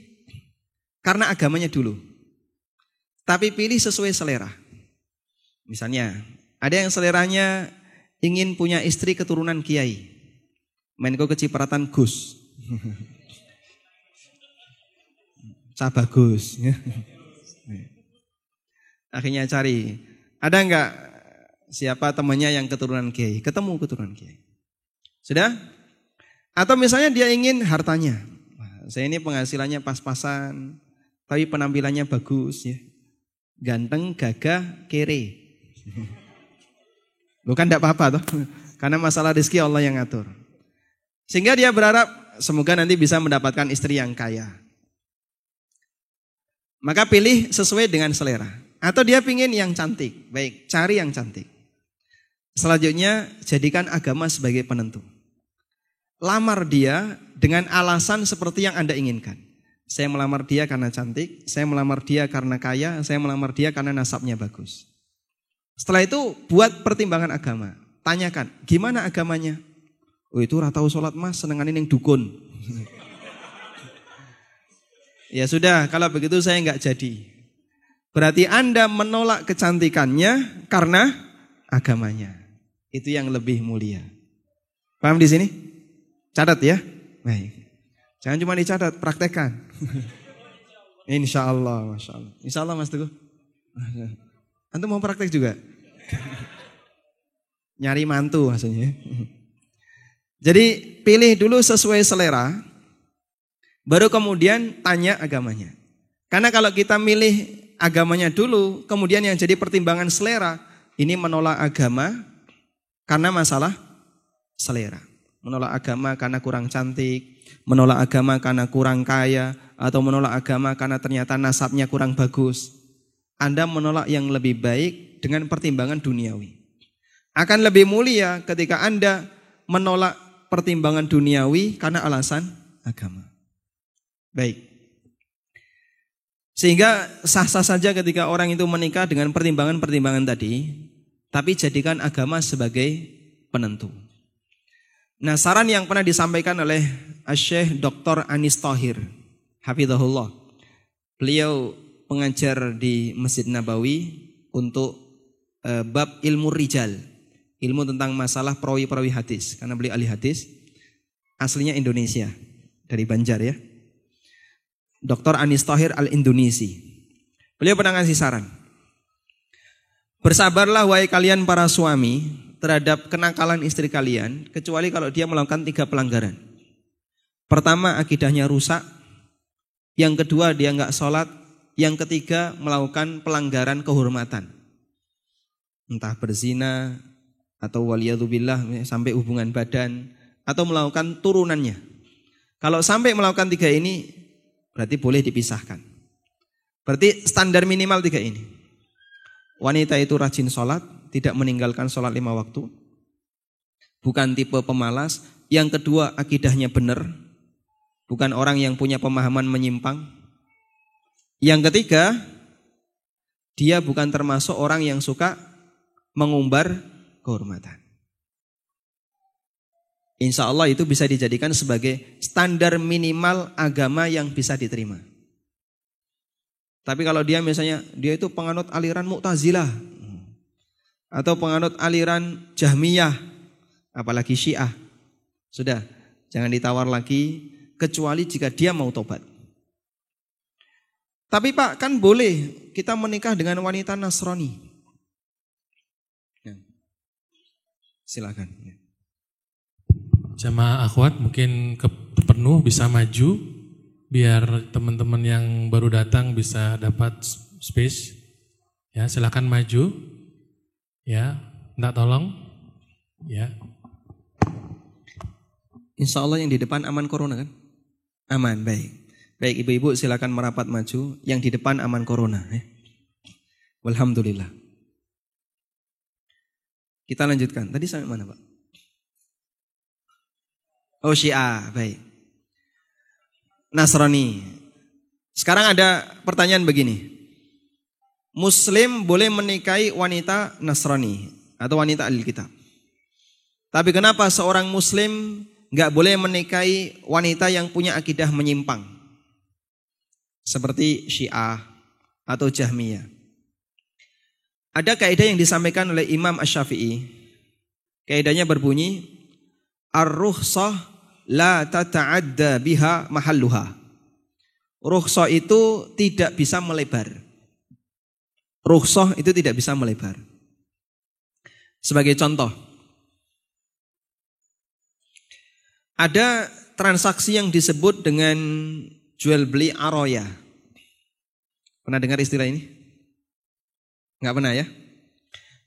karena agamanya dulu. Tapi pilih sesuai selera. Misalnya, ada yang seleranya ingin punya istri keturunan kiai. Menko kecipratan Gus. Bagus. Akhirnya cari, ada enggak siapa temannya yang keturunan kiai? Ketemu keturunan kiai. Sudah? Atau misalnya dia ingin hartanya. Saya ini penghasilannya pas-pasan, tapi penampilannya bagus ya. Ganteng, gagah, kere. Bukan enggak apa-apa toh. Karena masalah rezeki Allah yang ngatur. Sehingga dia berharap semoga nanti bisa mendapatkan istri yang kaya. Maka pilih sesuai dengan selera. Atau dia pingin yang cantik. Baik, cari yang cantik. Selanjutnya jadikan agama sebagai penentu. Lamar dia dengan alasan seperti yang Anda inginkan. Saya melamar dia karena cantik, saya melamar dia karena kaya, saya melamar dia karena nasabnya bagus. Setelah itu buat pertimbangan agama. Tanyakan, gimana agamanya? Oh itu ratau sholat mas, senenganin yang dukun. Ya sudah, kalau begitu saya enggak jadi. Berarti Anda menolak kecantikannya karena agamanya. Itu yang lebih mulia. Paham di sini? Catat ya. Baik. Jangan cuma dicatat, praktekkan. Insya Allah, Masya Allah. Insya Allah Mas Teguh. Antum mau praktek juga? Nyari mantu maksudnya. Jadi pilih dulu sesuai selera, baru kemudian tanya agamanya. Karena kalau kita milih agamanya dulu, kemudian yang jadi pertimbangan selera, ini menolak agama karena masalah selera. Menolak agama karena kurang cantik, menolak agama karena kurang kaya, atau menolak agama karena ternyata nasabnya kurang bagus. Anda menolak yang lebih baik dengan pertimbangan duniawi. Akan lebih mulia ketika Anda menolak pertimbangan duniawi karena alasan agama. Baik. Sehingga sah-sah saja ketika orang itu menikah dengan pertimbangan-pertimbangan tadi, tapi jadikan agama sebagai penentu. Nah, saran yang pernah disampaikan oleh Syekh Dr. Anis Thohir, hafizahullah. Beliau pengajar di Masjid Nabawi untuk bab ilmu rijal, ilmu tentang masalah perawi-perawi hadis. Karena beliau ahli hadis, aslinya Indonesia, dari Banjar ya. Dr. Anis Thohir Al-Indonesi. Beliau pernah ngasih saran. Bersabarlah wahai kalian para suami terhadap kenakalan istri kalian, kecuali kalau dia melakukan 3 pelanggaran. Pertama, akidahnya rusak. Yang kedua, dia enggak sholat. Yang ketiga, melakukan pelanggaran kehormatan. Entah berzina, atau waliyadzubillah sampai hubungan badan, atau melakukan turunannya. Kalau sampai melakukan 3 ini, berarti boleh dipisahkan. Berarti standar minimal 3 ini. Wanita itu rajin sholat, tidak meninggalkan sholat 5 waktu. Bukan tipe pemalas. Yang kedua, akidahnya benar. Bukan orang yang punya pemahaman menyimpang. Yang ketiga, dia bukan termasuk orang yang suka mengumbar kehormatan. Insya Allah itu bisa dijadikan sebagai standar minimal agama yang bisa diterima. Tapi kalau dia misalnya, dia itu penganut aliran Mu'tazilah, atau penganut aliran Jahmiyah, apalagi Syiah, sudah, jangan ditawar lagi, kecuali jika dia mau tobat. Tapi Pak, kan boleh kita menikah dengan wanita Nasrani. Ya. Silakan. Ya. Jamaah akhwat mungkin penuh bisa maju, biar teman-teman yang baru datang bisa dapat space. Ya, silakan maju. Ya, minta tolong. Ya. Insya Allah yang di depan aman corona kan? Aman, baik. Baik ibu-ibu silakan merapat maju. Yang di depan aman corona. Alhamdulillah. Kita lanjutkan. Tadi sampai mana Pak? Oh Syiah, baik. Nasrani. Sekarang ada pertanyaan begini. Muslim boleh menikahi wanita Nasrani atau wanita ahli kitab. Tapi kenapa seorang Muslim gak boleh menikahi wanita yang punya akidah menyimpang? Seperti Syiah atau Jahmiyah. Ada kaidah yang disampaikan oleh Imam Asy-Syafi'i. Kaidahnya berbunyi, ar-rukhsah la tata'adda biha mahalluha. Rukhsah itu tidak bisa melebar. Rukhsah itu tidak bisa melebar. Sebagai contoh, ada transaksi yang disebut dengan jual beli aroya. Pernah dengar istilah ini? Enggak pernah ya?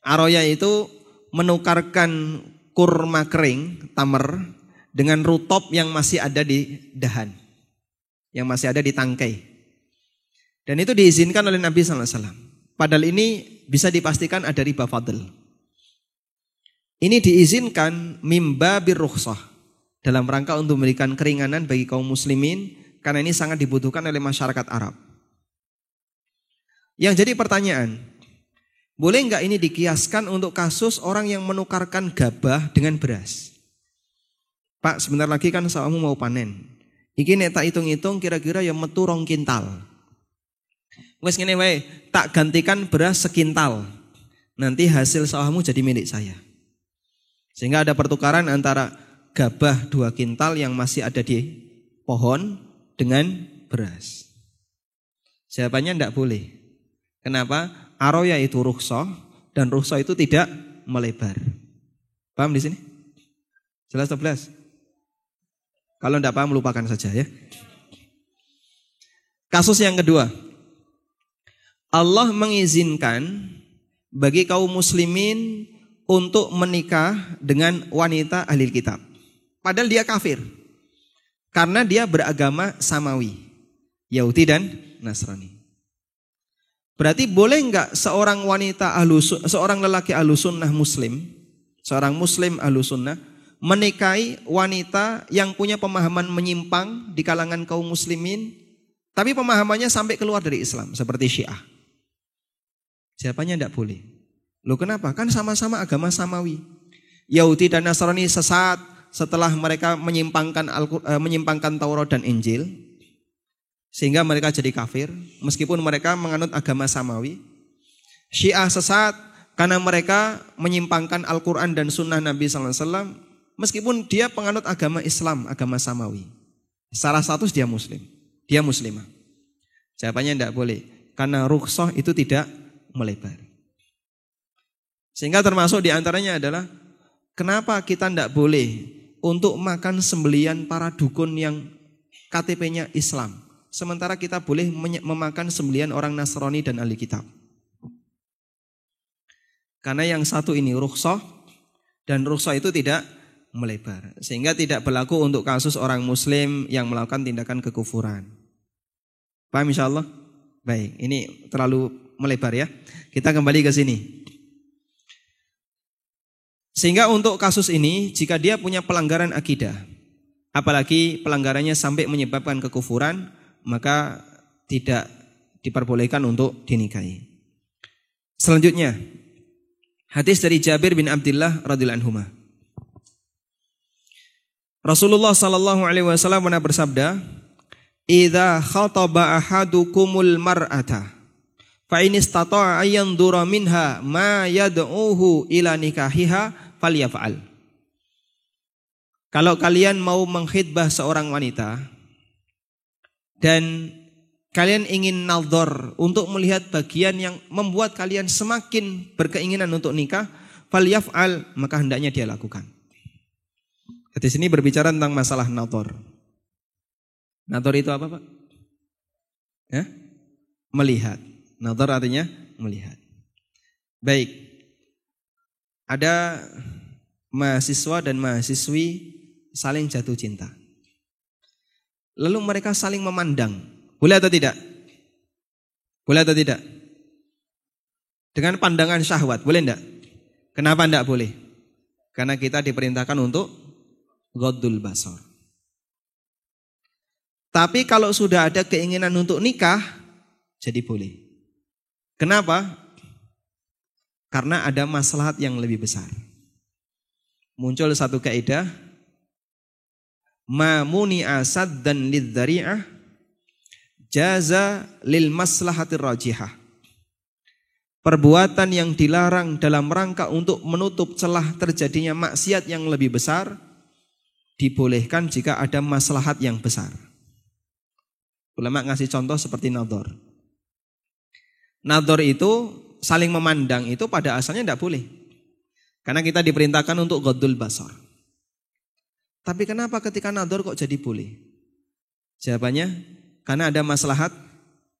Aroya itu menukarkan kurma kering, tamar, dengan rutop yang masih ada di dahan. Yang masih ada di tangkai. Dan itu diizinkan oleh Nabi SAW. Padahal ini bisa dipastikan ada riba fadl. Ini diizinkan mimba birrukhsah. Dalam rangka untuk memberikan keringanan bagi kaum muslimin. Karena ini sangat dibutuhkan oleh masyarakat Arab. Yang jadi pertanyaan, boleh enggak ini dikiaskan untuk kasus orang yang menukarkan gabah dengan beras? Pak, sebentar lagi kan sawahmu mau panen. Iki nek tak hitung-hitung kira-kira ya metu 2 kintal. Wes ngene wae, tak gantikan beras sekintal. Nanti hasil sawahmu jadi milik saya. Sehingga ada pertukaran antara gabah 2 kintal yang masih ada di pohon dengan beras. Jawabannya enggak boleh. Kenapa? Aroya itu rukhsah dan rukhsah itu tidak melebar. Paham di sini? Jelas 11? Kalau tidak paham lupakan saja ya. Kasus yang kedua. Allah mengizinkan bagi kaum muslimin untuk menikah dengan wanita ahli kitab. Padahal dia kafir. Karena dia beragama Samawi, Yahudi dan Nasrani. Berarti boleh enggak seorang lelaki ahlussunnah muslim, seorang muslim ahlussunnah menikahi wanita yang punya pemahaman menyimpang di kalangan kaum muslimin, tapi pemahamannya sampai keluar dari Islam seperti Syiah? Jawabannya enggak boleh. Loh kenapa? Kan sama-sama agama Samawi. Yahudi dan Nasrani sesat setelah mereka menyimpangkan Taurat dan Injil. Sehingga mereka jadi kafir meskipun mereka menganut agama Samawi. Syiah sesat karena mereka menyimpangkan Al-Quran dan Sunnah Nabi SAW. Meskipun dia penganut agama Islam, agama Samawi. Salah satu dia muslim, dia muslimah. Jawabannya tidak boleh. Karena rukhsah itu tidak melebar. Sehingga termasuk diantaranya adalah kenapa kita tidak boleh untuk makan sembelian para dukun yang KTP-nya Islam. Sementara kita boleh memakan sembelian orang Nasrani dan ahli kitab. Karena yang satu ini rukhsah dan rukhsah itu tidak melebar. Sehingga tidak berlaku untuk kasus orang muslim yang melakukan tindakan kekufuran. Paham insyaallah? Baik, ini terlalu melebar ya. Kita kembali ke sini. Sehingga untuk kasus ini jika dia punya pelanggaran akidah, apalagi pelanggarannya sampai menyebabkan kekufuran, maka tidak diperbolehkan untuk dinikahi. Selanjutnya, hadis dari Jabir bin Abdullah radhiyallahu anhu. Rasulullah sallallahu alaihi wasallam pernah bersabda, "Idza khataba ahadukumul mar'ata, fa in istata'a ayyandura minha ma yad'uhu ila nikahiha falyaf'al." Kalau kalian mau mengkhitbah seorang wanita dan kalian ingin nadhar untuk melihat bagian yang membuat kalian semakin berkeinginan untuk nikah, falyaf'al, maka hendaknya dia lakukan. Di sini berbicara tentang masalah nadhar. Nadhar itu apa, Pak? Ya? Melihat. Nadhar artinya melihat. Baik. Ada mahasiswa dan mahasiswi saling jatuh cinta. Lalu mereka saling memandang. Boleh atau tidak? Boleh atau tidak? Dengan pandangan syahwat, boleh enggak? Kenapa enggak boleh? Karena kita diperintahkan untuk ghaddul basar. Tapi kalau sudah ada keinginan untuk nikah, jadi boleh. Kenapa? Karena ada maslahat yang lebih besar. Muncul satu kaidah, ma muni'a saddan lidzari'ah jaza lil maslahatir rajihah. Perbuatan yang dilarang dalam rangka untuk menutup celah terjadinya maksiat yang lebih besar dibolehkan jika ada maslahat yang besar. Ulama ngasih contoh seperti nadhar. Nadhar itu saling memandang itu pada asalnya tidak boleh. Karena kita diperintahkan untuk ghaddul basar. Tapi kenapa ketika nadhar kok jadi boleh? Jawabannya, karena ada maslahat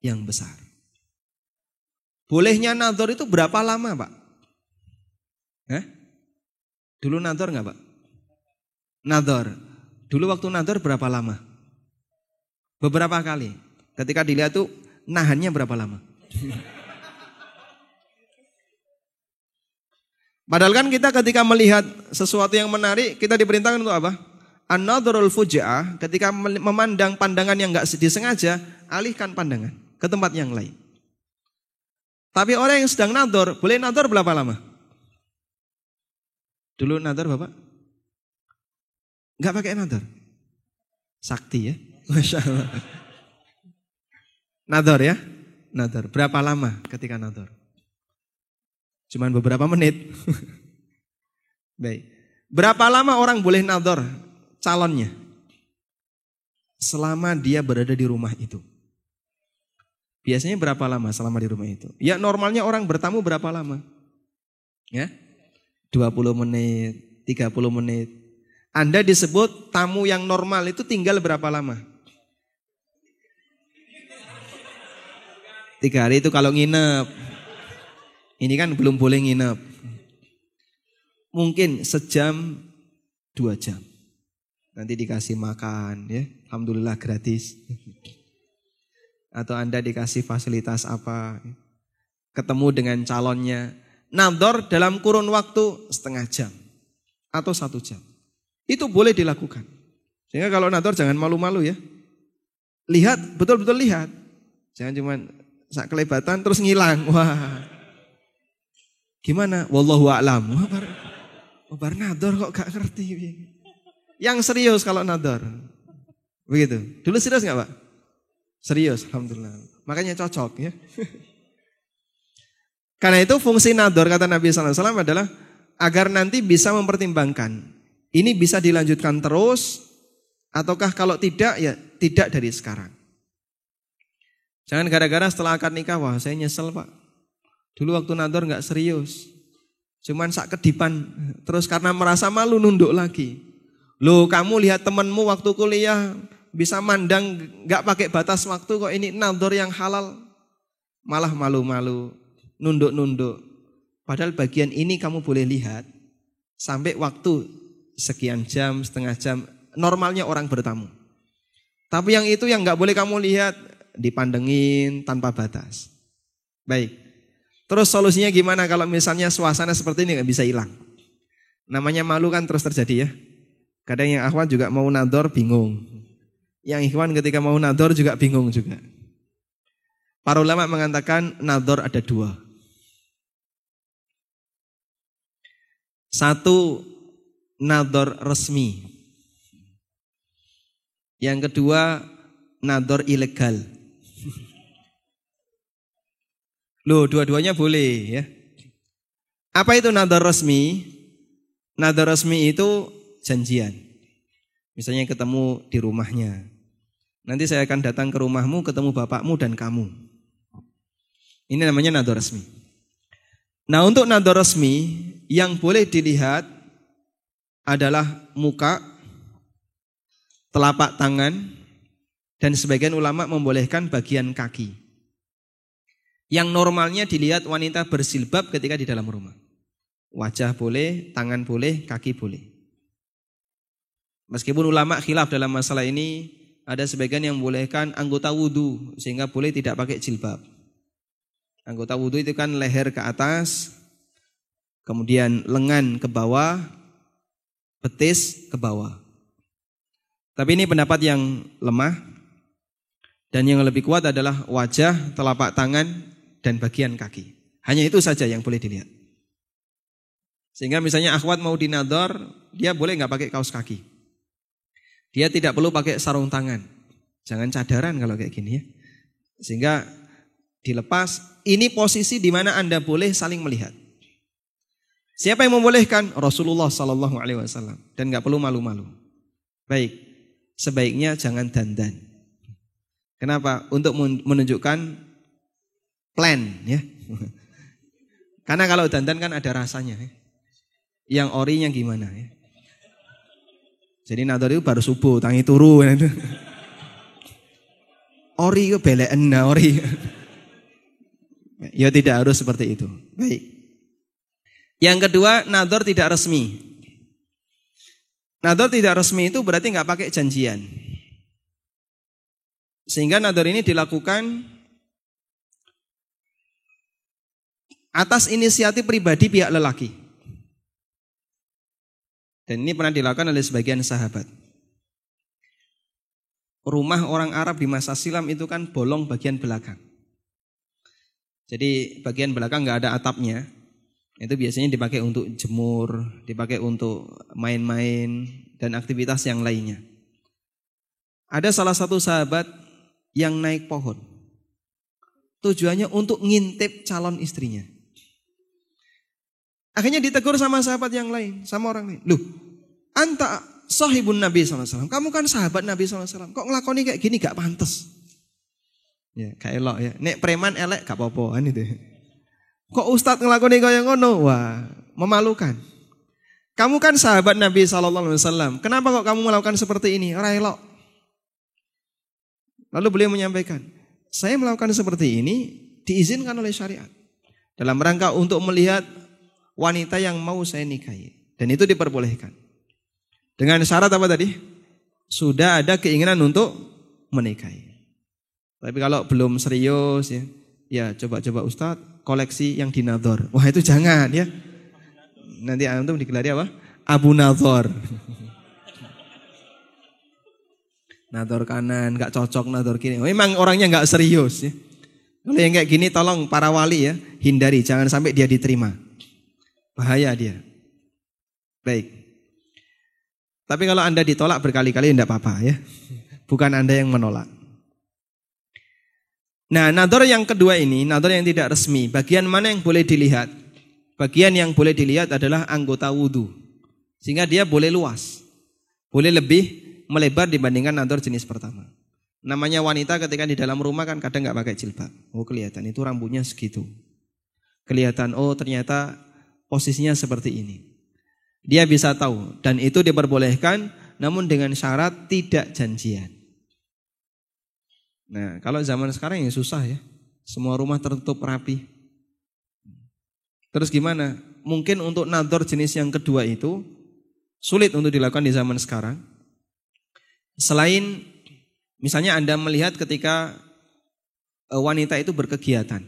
yang besar. Bolehnya nadhar itu berapa lama, Pak? Dulu nadhar enggak, Pak? Nadhar. Dulu waktu nadhar berapa lama? Beberapa kali. Ketika dilihat tuh nahannya berapa lama? Padahal kan kita ketika melihat sesuatu yang menarik, kita diperintahkan untuk apa? An-nadharul fuja'ah, ketika memandang pandangan yang enggak disengaja, alihkan pandangan ke tempat yang lain. Tapi orang yang sedang nadhar, boleh nadhar berapa lama? Dulu nadhar Bapak? Enggak pakai nadhar? Sakti ya? Masya Allah. Nadhar ya? Nadhar. Berapa lama ketika nadhar? Cuman beberapa menit. Baik. Berapa lama orang boleh nadhar calonnya? Selama dia berada di rumah itu. Biasanya berapa lama selama di rumah itu? Ya normalnya orang bertamu berapa lama? Ya? 20 menit, 30 menit. Anda disebut tamu yang normal itu tinggal berapa lama? 3 hari itu kalau nginep. Ini kan belum boleh nginep. Mungkin sejam, 2 jam. Nanti dikasih makan ya. Alhamdulillah gratis. Atau Anda dikasih fasilitas apa. Ketemu dengan calonnya. Nadhar dalam kurun waktu setengah jam. Atau 1 jam. Itu boleh dilakukan. Sehingga kalau nadhar jangan malu-malu ya. Lihat, betul-betul lihat. Jangan cuma sak kelebatan terus ngilang. Wah. Gimana? Wallahu a'lam. Wah, bar nadhar kok gak ngerti. Yang serius kalau nadhar. Begitu. Dulu serius gak Pak? Serius, alhamdulillah. Makanya cocok ya. Karena itu fungsi nadhar kata Nabi SAW adalah agar nanti bisa mempertimbangkan. Ini bisa dilanjutkan terus ataukah kalau tidak ya tidak dari sekarang. Jangan gara-gara setelah akad nikah, wah saya nyesel Pak. Dulu waktu nadhar gak serius. Cuman sak kedipan. Terus karena merasa malu nunduk lagi. Loh kamu lihat temanmu waktu kuliah bisa mandang gak pakai batas waktu kok ini nadhar yang halal. Malah malu-malu. Nunduk-nunduk. Padahal bagian ini kamu boleh lihat. Sampai waktu sekian jam, setengah jam. Normalnya orang bertamu. Tapi yang itu yang gak boleh kamu lihat. Dipandengin tanpa batas. Baik. Terus solusinya gimana kalau misalnya suasana seperti ini gak bisa hilang? Namanya malu kan terus terjadi ya. Kadang yang akhwat juga mau nadhar bingung. Yang ikhwan ketika mau nadhar juga bingung juga. Para ulama mengatakan nadhar ada 2. Satu, nadhar resmi. Yang kedua, nadhar ilegal. Loh, dua-duanya boleh ya. Apa itu nadhar resmi? Nadhar resmi itu janjian. Misalnya ketemu di rumahnya. Nanti saya akan datang ke rumahmu, ketemu bapakmu dan kamu. Ini namanya nadhar resmi. Nah, untuk nadhar resmi yang boleh dilihat adalah muka, telapak tangan, dan sebagian ulama membolehkan bagian kaki. Yang normalnya dilihat wanita bersilbab ketika di dalam rumah. Wajah boleh, tangan boleh, kaki boleh. Meskipun ulama khilaf dalam masalah ini, ada sebagian yang membolehkan anggota wudu sehingga boleh tidak pakai jilbab. Anggota wudu itu kan leher ke atas, kemudian lengan ke bawah, betis ke bawah. Tapi ini pendapat yang lemah, dan yang lebih kuat adalah wajah, telapak tangan, dan bagian kaki. Hanya itu saja yang boleh dilihat. Sehingga misalnya akhwat mau dinador, dia boleh nggak pakai kaos kaki. Dia tidak perlu pakai sarung tangan. Jangan cadaran kalau kayak gini ya. Sehingga dilepas, ini posisi di mana Anda boleh saling melihat. Siapa yang membolehkan? Rasulullah SAW. Dan nggak perlu malu-malu. Baik, sebaiknya jangan dandan. Kenapa? Untuk menunjukkan plan ya. Karena kalau dandan kan ada rasanya ya. Yang orinya gimana ya. Jadi nador itu baru subuh, tangi turu gitu. Ori itu belean ori. Ya tidak harus seperti itu. Baik. Yang kedua, nador tidak resmi. Nador tidak resmi itu berarti nggak pakai janjian. Sehingga nador ini dilakukan atas inisiatif pribadi pihak lelaki. Dan ini pernah dilakukan oleh sebagian sahabat. Rumah orang Arab di masa silam itu kan bolong bagian belakang. Jadi bagian belakang nggak ada atapnya. Itu biasanya dipakai untuk jemur, dipakai untuk main-main dan aktivitas yang lainnya. Ada salah satu sahabat yang naik pohon. Tujuannya untuk ngintip calon istrinya. Akhirnya ditegur sama sahabat yang lain, sama orang lain. Loh, anta sahibun Nabi SAW. Kamu kan sahabat Nabi SAW. Kok ngelakoni kayak gini gak pantas? Ya, gak elok ya. Nek preman elek gak apa-apa kan itu. Kok ustadz ngelakoni kayak ngono? Wah, memalukan. Kamu kan sahabat Nabi SAW. Kenapa kok kamu melakukan seperti ini? Ora elok. Lalu beliau menyampaikan, saya melakukan seperti ini diizinkan oleh syariat. Dalam rangka untuk melihat wanita yang mau saya nikahi. Dan itu diperbolehkan. Dengan syarat apa tadi? Sudah ada keinginan untuk menikahi. Tapi kalau belum serius ya coba-coba Ustadz koleksi yang dinador. Wah itu jangan ya. Nanti antum digelari apa? Abu Nador. Nador kanan, gak cocok nador kiri. Memang orangnya gak serius ya. Kalau yang kayak gini tolong para wali ya, hindari. Jangan sampai dia diterima. Bahaya dia. Baik. Tapi kalau Anda ditolak berkali-kali tidak apa-apa ya. Bukan Anda yang menolak. Nah, nador yang kedua ini, nador yang tidak resmi. Bagian mana yang boleh dilihat? Bagian yang boleh dilihat adalah anggota wudu. Sehingga dia boleh luas. Boleh lebih melebar dibandingkan nador jenis pertama. Namanya wanita ketika di dalam rumah kan kadang nggak pakai jilbab. Oh kelihatan itu rambutnya segitu. Kelihatan oh ternyata posisinya seperti ini. Dia bisa tahu dan itu diperbolehkan namun dengan syarat tidak janjian. Nah kalau zaman sekarang ya susah ya. Semua rumah tertutup rapi. Terus gimana? Mungkin untuk nador jenis yang kedua itu sulit untuk dilakukan di zaman sekarang. Selain misalnya Anda melihat ketika wanita itu berkegiatan.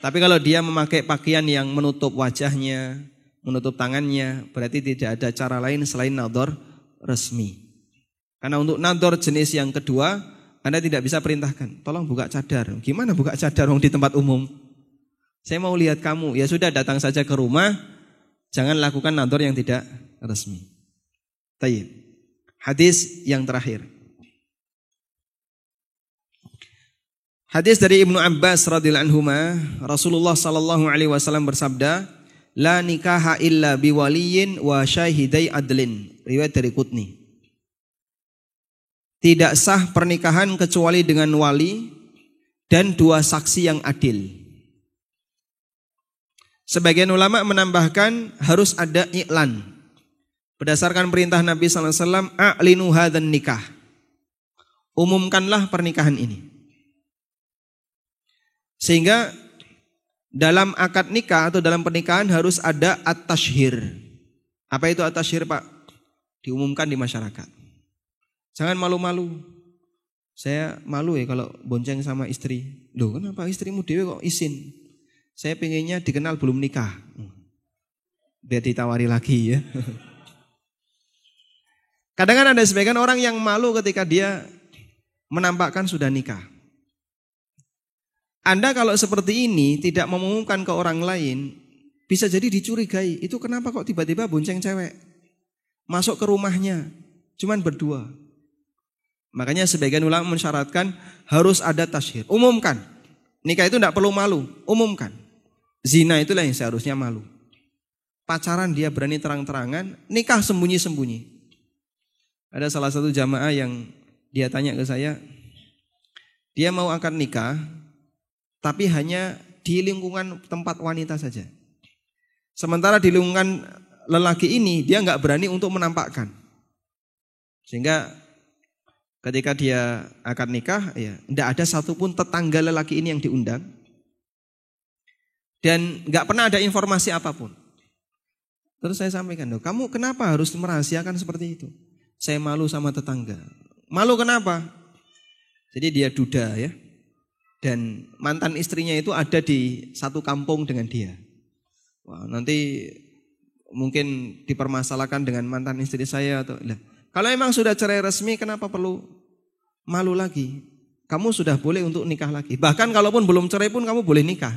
Tapi kalau dia memakai pakaian yang menutup wajahnya, menutup tangannya, berarti tidak ada cara lain selain nador resmi. Karena untuk nador jenis yang kedua, Anda tidak bisa perintahkan, tolong buka cadar. Gimana buka cadar di tempat umum? Saya mau lihat kamu, ya sudah datang saja ke rumah, jangan lakukan nador yang tidak resmi. Tayyib. Hadis yang terakhir. Hadis dari Ibnu Abbas radhiyallahu anhuma, Rasulullah sallallahu alaihi wasallam bersabda, "La nikaha illa biwaliyin wa syahidai adlin." Riwayat dari Qutni. Tidak sah pernikahan kecuali dengan wali dan dua saksi yang adil. Sebagian ulama menambahkan harus ada iklan. Berdasarkan perintah Nabi SAW, a'linu hadzan nikah. Umumkanlah pernikahan ini. Sehingga dalam akad nikah atau dalam pernikahan harus ada at-tashhir. Apa itu at-tashhir, Pak? Diumumkan di masyarakat. Jangan malu-malu. Saya malu ya kalau bonceng sama istri. Loh, kenapa istrimu dewe kok izin? Saya pengennya dikenal belum nikah. Biar ditawari lagi ya. Kadang-kadang ada sebagian orang yang malu ketika dia menampakkan sudah nikah. Anda kalau seperti ini tidak mengumumkan ke orang lain, bisa jadi dicurigai. Itu kenapa kok tiba-tiba bonceng cewek? Masuk ke rumahnya, cuman berdua. Makanya sebagian ulama mensyaratkan harus ada tashhir. Umumkan. Nikah itu tidak perlu malu, umumkan. Zina itulah yang seharusnya malu. Pacaran dia berani terang-terangan, nikah sembunyi-sembunyi. Ada salah satu jamaah yang dia tanya ke saya, dia mau akad nikah, tapi hanya di lingkungan tempat wanita saja. Sementara di lingkungan lelaki ini dia nggak berani untuk menampakkan. Sehingga ketika dia akad nikah, ya nggak ada satupun tetangga lelaki ini yang diundang. Dan nggak pernah ada informasi apapun. Terus saya sampaikan, loh, kamu kenapa harus merahasiakan seperti itu? Saya malu sama tetangga. Malu kenapa? Jadi dia duda ya. Dan mantan istrinya itu ada di satu kampung dengan dia. Wah, nanti mungkin dipermasalahkan dengan mantan istri saya atau kalau memang sudah cerai resmi, kenapa perlu malu lagi? Kamu sudah boleh untuk nikah lagi. Bahkan kalaupun belum cerai pun kamu boleh nikah.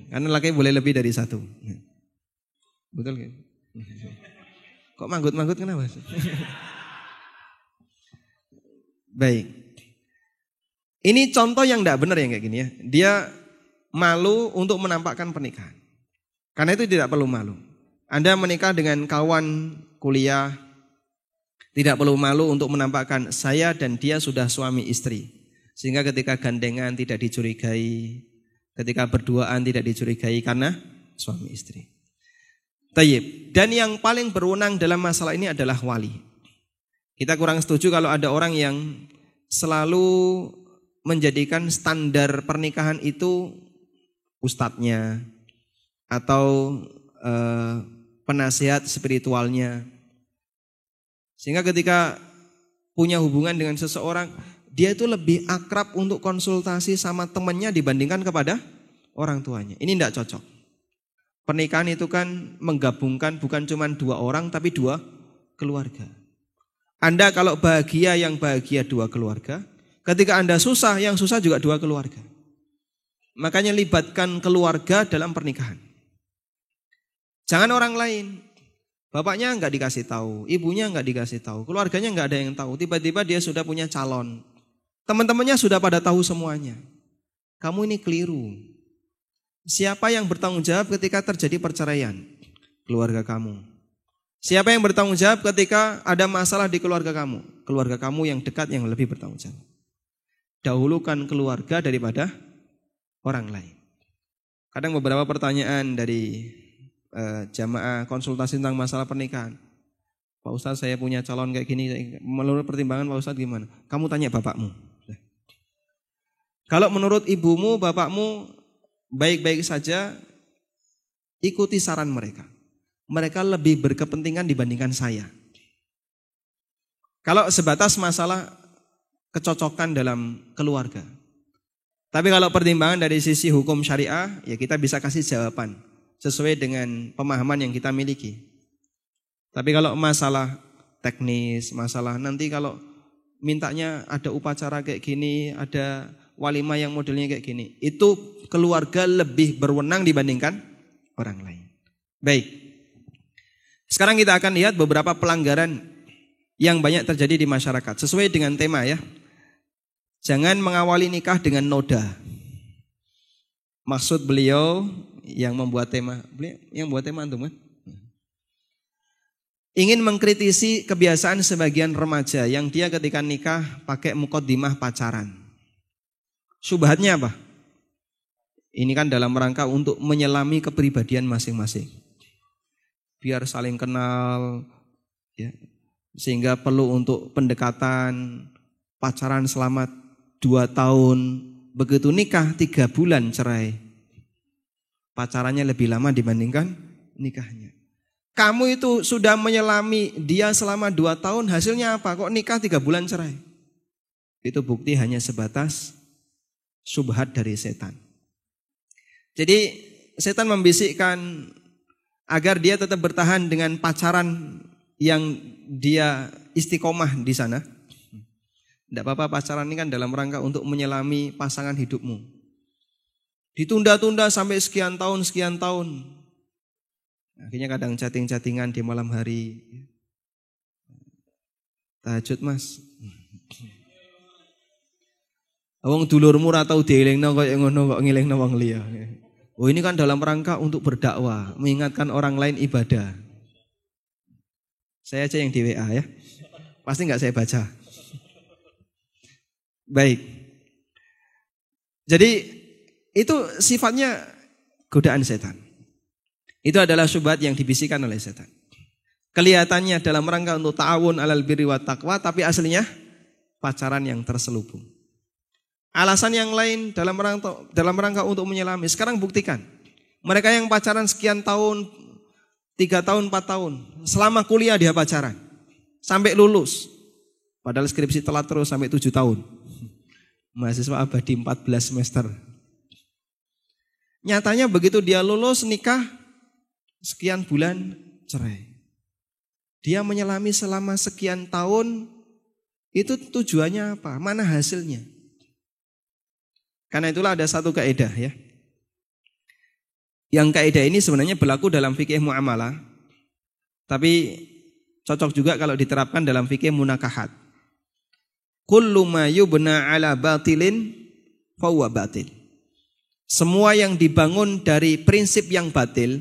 Karena laki boleh lebih dari satu. Betul kan? Kok manggut-manggut kenapa? Baik. Ini contoh yang tidak benar yang kayak gini ya. Dia malu untuk menampakkan pernikahan. Karena itu tidak perlu malu. Anda menikah dengan kawan kuliah, tidak perlu malu untuk menampakkan saya dan dia sudah suami istri. Sehingga ketika gandengan tidak dicurigai, ketika berduaan tidak dicurigai karena suami istri. Tayyib. Dan yang paling berwenang dalam masalah ini adalah wali. Kita kurang setuju kalau ada orang yang selalu menjadikan standar pernikahan itu ustadznya atau penasihat spiritualnya. Sehingga ketika punya hubungan dengan seseorang, dia itu lebih akrab untuk konsultasi sama temannya dibandingkan kepada orang tuanya. Ini tidak cocok. Pernikahan itu kan menggabungkan bukan cuma dua orang tapi dua keluarga. Anda kalau bahagia, yang bahagia dua keluarga. Ketika Anda susah, yang susah juga dua keluarga. Makanya libatkan keluarga dalam pernikahan. Jangan orang lain. Bapaknya nggak dikasih tahu, ibunya nggak dikasih tahu, keluarganya nggak ada yang tahu. Tiba-tiba dia sudah punya calon. Teman-temannya sudah pada tahu semuanya. Kamu ini keliru. Siapa yang bertanggung jawab ketika terjadi perceraian? Keluarga kamu. Siapa yang bertanggung jawab ketika ada masalah di keluarga kamu? Keluarga kamu yang dekat yang lebih bertanggung jawab. Dahulukan keluarga daripada orang lain. Kadang beberapa pertanyaan dari jamaah konsultasi tentang masalah pernikahan. Pak Ustadz, saya punya calon kayak gini. Menurut pertimbangan Pak Ustadz gimana? Kamu tanya bapakmu. Kalau menurut ibumu, bapakmu baik-baik saja, ikuti saran mereka. Mereka lebih berkepentingan dibandingkan saya. Kalau sebatas masalah kecocokan dalam keluarga. Tapi kalau pertimbangan dari sisi hukum syariah, ya kita bisa kasih jawaban sesuai dengan pemahaman yang kita miliki. Tapi kalau masalah teknis, masalah nanti kalau mintanya ada upacara kayak gini, ada walimah yang modelnya kayak gini, itu keluarga lebih berwenang dibandingkan orang lain. Baik. Sekarang kita akan lihat beberapa pelanggaran yang banyak terjadi di masyarakat. Sesuai dengan tema ya. Jangan mengawali nikah dengan noda. Maksud beliau yang membuat tema, yang buat tema antum kan? Ingin mengkritisi kebiasaan sebagian remaja yang dia ketika nikah pakai muqaddimah pacaran. Syubhatnya apa? Ini kan dalam rangka untuk menyelami kepribadian masing-masing. Biar saling kenal, ya. Sehingga perlu untuk pendekatan, pacaran selama 2 tahun, begitu nikah 3 bulan cerai. pacarannya lebih lama dibandingkan nikahnya. Kamu itu sudah menyelami dia selama 2 tahun, hasilnya apa? Kok nikah 3 bulan cerai? Itu bukti hanya sebatas syubhat dari setan. Jadi setan membisikkan agar dia tetap bertahan dengan pacaran yang dia istiqomah di sana. Tidak apa-apa, pacaran ini kan dalam rangka untuk menyelami pasangan hidupmu. Ditunda-tunda sampai sekian tahun. Akhirnya kadang chatting-chattingan di malam hari. Tahajud mas. Wong dulurmu ora tau dielingno kaya ngono kok ngelingno wong liya. Oh ini kan dalam rangka untuk berdakwah, mengingatkan orang lain ibadah. Saya aja yang di WA ya. Pasti enggak saya baca. Baik. Jadi itu sifatnya godaan setan. Itu adalah syubhat yang dibisikkan oleh setan. Kelihatannya dalam rangka untuk ta'awun alal birri wa taqwa, tapi aslinya pacaran yang terselubung. Alasan yang lain dalam rangka untuk menyelami. Sekarang buktikan. Mereka yang pacaran sekian tahun, 3 tahun, 4 tahun. Selama kuliah dia pacaran. Sampai lulus. Padahal skripsi telat terus sampai 7 tahun. Mahasiswa abadi 14 semester. Nyatanya begitu dia lulus nikah, sekian bulan cerai. Dia menyelami selama sekian tahun, itu tujuannya apa? Mana hasilnya? Karena itulah ada satu kaidah ya. Yang kaidah ini sebenarnya berlaku dalam fikih muamalah, tapi cocok juga kalau diterapkan dalam fikih munakahat. Kullu ma yubna ala batilin fahuwa batil. Semua yang dibangun dari prinsip yang batil,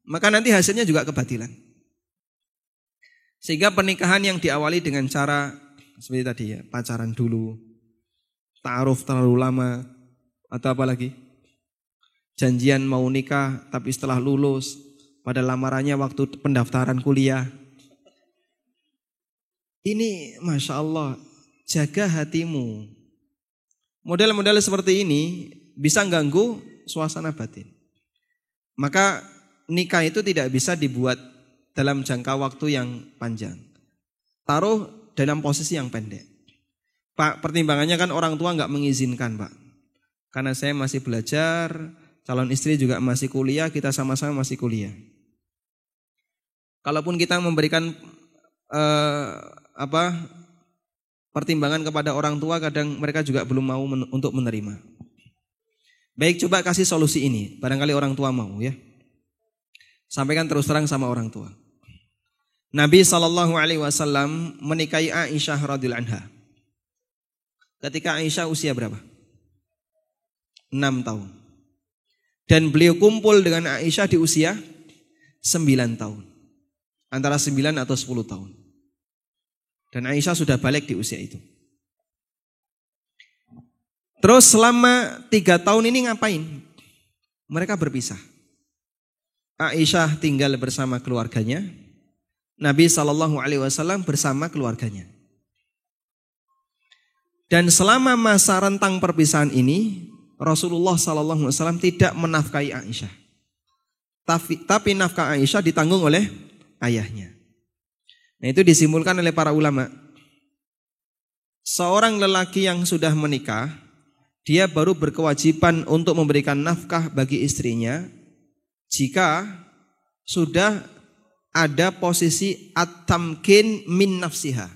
maka nanti hasilnya juga kebatilan. Sehingga pernikahan yang diawali dengan cara seperti tadi ya, pacaran dulu, ta'aruf terlalu lama, atau apa lagi? Janjian mau nikah tapi setelah lulus, pada lamarannya waktu pendaftaran kuliah. Ini Masya Allah, jaga hatimu. Model-model seperti ini bisa ganggu suasana batin. Maka nikah itu tidak bisa dibuat dalam jangka waktu yang panjang. Taruh dalam posisi yang pendek. Pak, pertimbangannya kan orang tua nggak mengizinkan Pak. Karena saya masih belajar, calon istri juga masih kuliah, kita sama-sama masih kuliah. Kalaupun kita memberikan pertimbangan kepada orang tua, kadang mereka juga belum mau untuk menerima. Baik, coba kasih solusi ini. Barangkali orang tua mau ya. Sampaikan terus terang sama orang tua. Nabi SAW menikahi Aisyah radhiyallahu anha. Ketika Aisyah usia berapa? 6 tahun. Dan beliau kumpul dengan Aisyah di usia 9 tahun. Antara 9 atau 10 tahun. Dan Aisyah sudah balik di usia itu. Terus selama 3 tahun ini ngapain? Mereka berpisah. Aisyah tinggal bersama keluarganya. Nabi SAW bersama keluarganya. Dan selama masa rentang perpisahan ini, Rasulullah SAW tidak menafkahi Aisyah. Tapi nafkah Aisyah ditanggung oleh ayahnya. Nah itu disimpulkan oleh para ulama. Seorang lelaki yang sudah menikah, dia baru berkewajiban untuk memberikan nafkah bagi istrinya jika sudah ada posisi at-tamkin min nafsiha.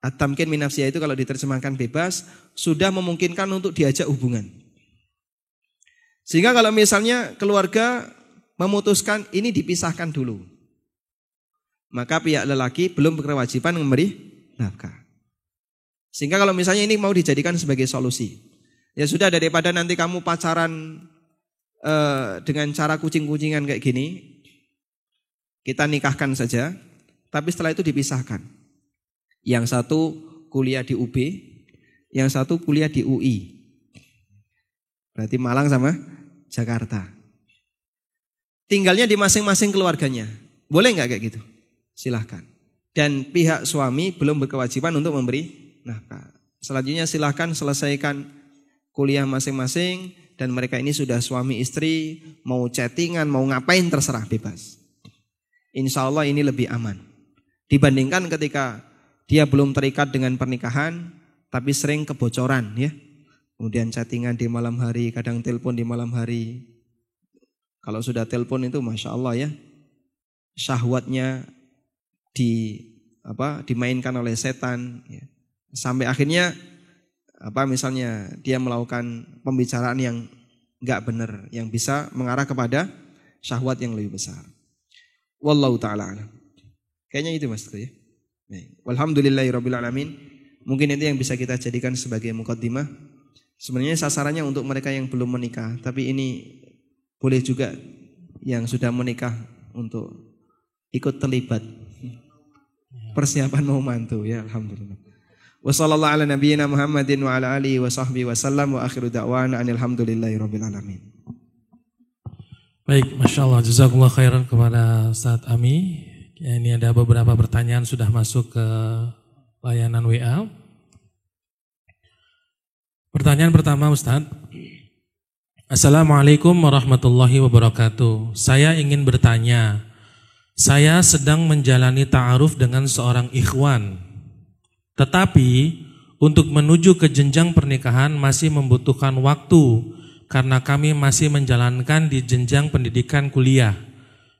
At-tamkin min nafsiha itu kalau diterjemahkan bebas, sudah memungkinkan untuk diajak hubungan. Sehingga kalau misalnya keluarga memutuskan ini dipisahkan dulu, maka pihak lelaki belum berkewajiban memberi nafkah. Sehingga kalau misalnya ini mau dijadikan sebagai solusi, ya sudah, daripada nanti kamu pacaran dengan cara kucing-kucingan kayak gini, kita nikahkan saja, tapi setelah itu dipisahkan. Yang satu kuliah di UB, yang satu kuliah di UI. Berarti Malang sama Jakarta. Tinggalnya di masing-masing keluarganya. Boleh nggak kayak gitu? Silahkan. Dan pihak suami belum berkewajiban untuk memberi nafkah. Selanjutnya silahkan selesaikan kuliah masing-masing. dan mereka ini sudah suami istri, mau chattingan, mau ngapain terserah, bebas. Insya Allah ini lebih aman dibandingkan ketika dia belum terikat dengan pernikahan tapi sering kebocoran ya. Kemudian chattingan di malam hari, kadang telepon di malam hari. Kalau sudah telepon itu Masya Allah ya, syahwatnya dimainkan oleh setan ya. Sampai akhirnya misalnya dia melakukan pembicaraan yang enggak benar, yang bisa mengarah kepada syahwat yang lebih besar. Wallahu ta'ala alam. Kayaknya itu Mas ya. Walhamdulillahirabbil alamin. Mungkin itu yang bisa kita jadikan sebagai muqaddimah. Sebenarnya sasarannya untuk mereka yang belum menikah, tapi ini boleh juga yang sudah menikah untuk ikut terlibat persiapan mau mantu ya, alhamdulillah. Wa sallallahu ala nabiyyina Muhammadin wa ala alihi wa sahbihi wa sallam wa akhiru da'wana alhamdulillahirabbil alamin. Baik, Masya Allah, jazakumullah khairan kepada Ustaz Ami. Ya, ini ada beberapa pertanyaan sudah masuk ke layanan WA. Pertanyaan pertama Ustaz. Assalamualaikum warahmatullahi wabarakatuh. Saya ingin bertanya, saya sedang menjalani ta'aruf dengan seorang ikhwan. Tetapi untuk menuju ke jenjang pernikahan masih membutuhkan waktu karena kami masih menjalankan di jenjang pendidikan kuliah.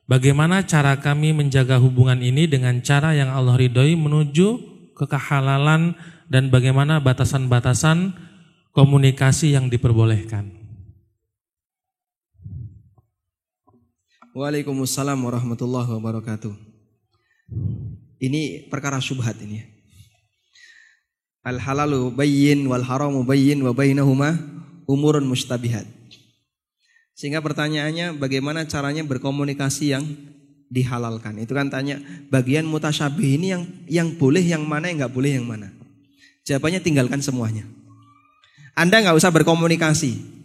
Bagaimana cara kami menjaga hubungan ini dengan cara yang Allah ridhoi menuju ke kehalalan dan bagaimana batasan-batasan komunikasi yang diperbolehkan? Waalaikumsalam warahmatullahi wabarakatuh. Ini perkara syubhat ini. Al halalu bayyin wal haramu bayyin wa bainahuma umurun mustabihat. Sehingga pertanyaannya bagaimana caranya berkomunikasi yang dihalalkan. Itu kan tanya bagian mutasyabih ini yang boleh yang mana, yang enggak boleh yang mana. Jawabannya tinggalkan semuanya. Anda enggak usah berkomunikasi.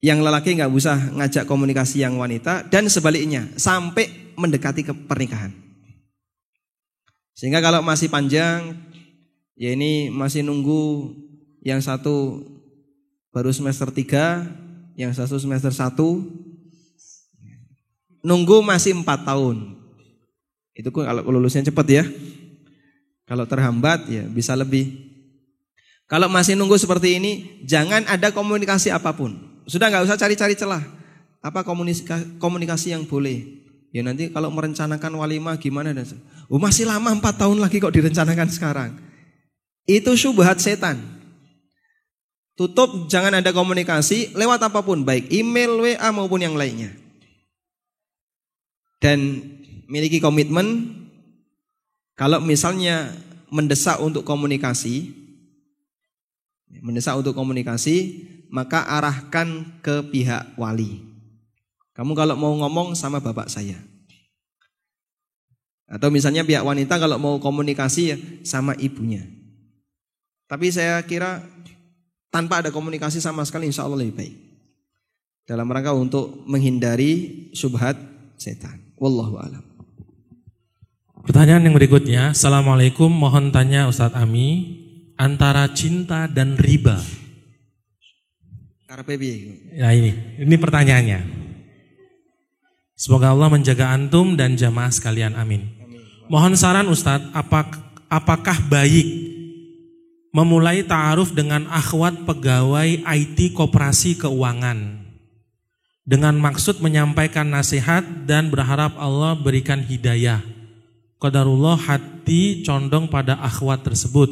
Yang lelaki enggak usah ngajak komunikasi yang wanita dan sebaliknya sampai mendekati ke pernikahan. Sehingga kalau masih panjang, ya ini masih nunggu yang satu baru semester 3, yang satu semester 1, nunggu masih 4 tahun. Itu kalau lulusnya cepat ya. Kalau terhambat ya bisa lebih. Kalau masih nunggu seperti ini, jangan ada komunikasi apapun. Sudah nggak usah cari-cari celah. Apa komunikasi yang boleh? Ya nanti kalau merencanakan walimah gimana dan masih lama 4 tahun lagi kok direncanakan sekarang. Itu syubhat setan. Tutup, jangan ada komunikasi lewat apapun, baik email, WA maupun yang lainnya. Dan miliki komitmen, kalau misalnya mendesak untuk komunikasi, maka arahkan ke pihak wali. Kamu kalau mau ngomong sama bapak saya. Atau misalnya pihak wanita kalau mau komunikasi ya sama ibunya. Tapi saya kira tanpa ada komunikasi sama sekali insya Allah lebih baik. Dalam rangka untuk menghindari syubhat setan. Wallahu a'lam. Pertanyaan yang berikutnya. Assalamualaikum, mohon tanya Ustadz Ami, antara cinta dan riba. Ya ini pertanyaannya. Semoga Allah menjaga antum dan jamaah sekalian, amin. Mohon saran Ustadz, apakah baik memulai ta'aruf dengan akhwat pegawai IT koperasi keuangan dengan maksud menyampaikan nasihat dan berharap Allah berikan hidayah. Qadarullah hati condong pada akhwat tersebut.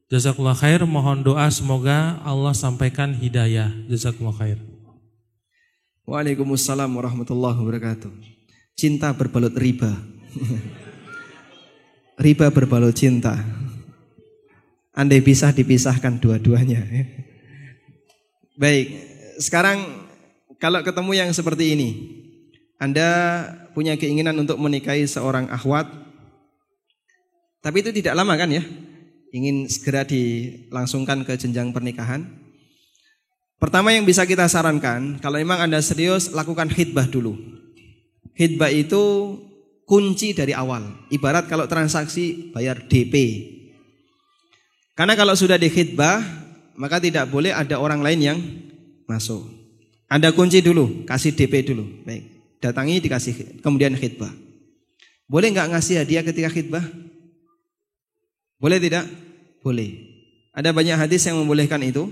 Jazakallah khair, mohon doa semoga Allah sampaikan hidayah. Jazakallah khair. Waalaikumsalam warahmatullahi wabarakatuh. Cinta berbalut riba. Riba berbalut cinta. Andai bisa dipisahkan dua-duanya. Baik, sekarang kalau ketemu yang seperti ini, Anda punya keinginan untuk menikahi seorang akhwat, tapi itu tidak lama kan ya? Ingin segera dilangsungkan ke jenjang pernikahan. Pertama yang bisa kita sarankan, kalau memang Anda serius, lakukan khitbah dulu. Khitbah itu kunci dari awal. Ibarat kalau transaksi bayar DP. Karena kalau sudah dikhitbah, maka tidak boleh ada orang lain yang masuk. Anda kunci dulu, kasih DP dulu. Baik, datangi dikasih, kemudian khidbah. Boleh nggak ngasih hadiah ketika khidbah? Boleh tidak? Boleh. Ada banyak hadis yang membolehkan itu.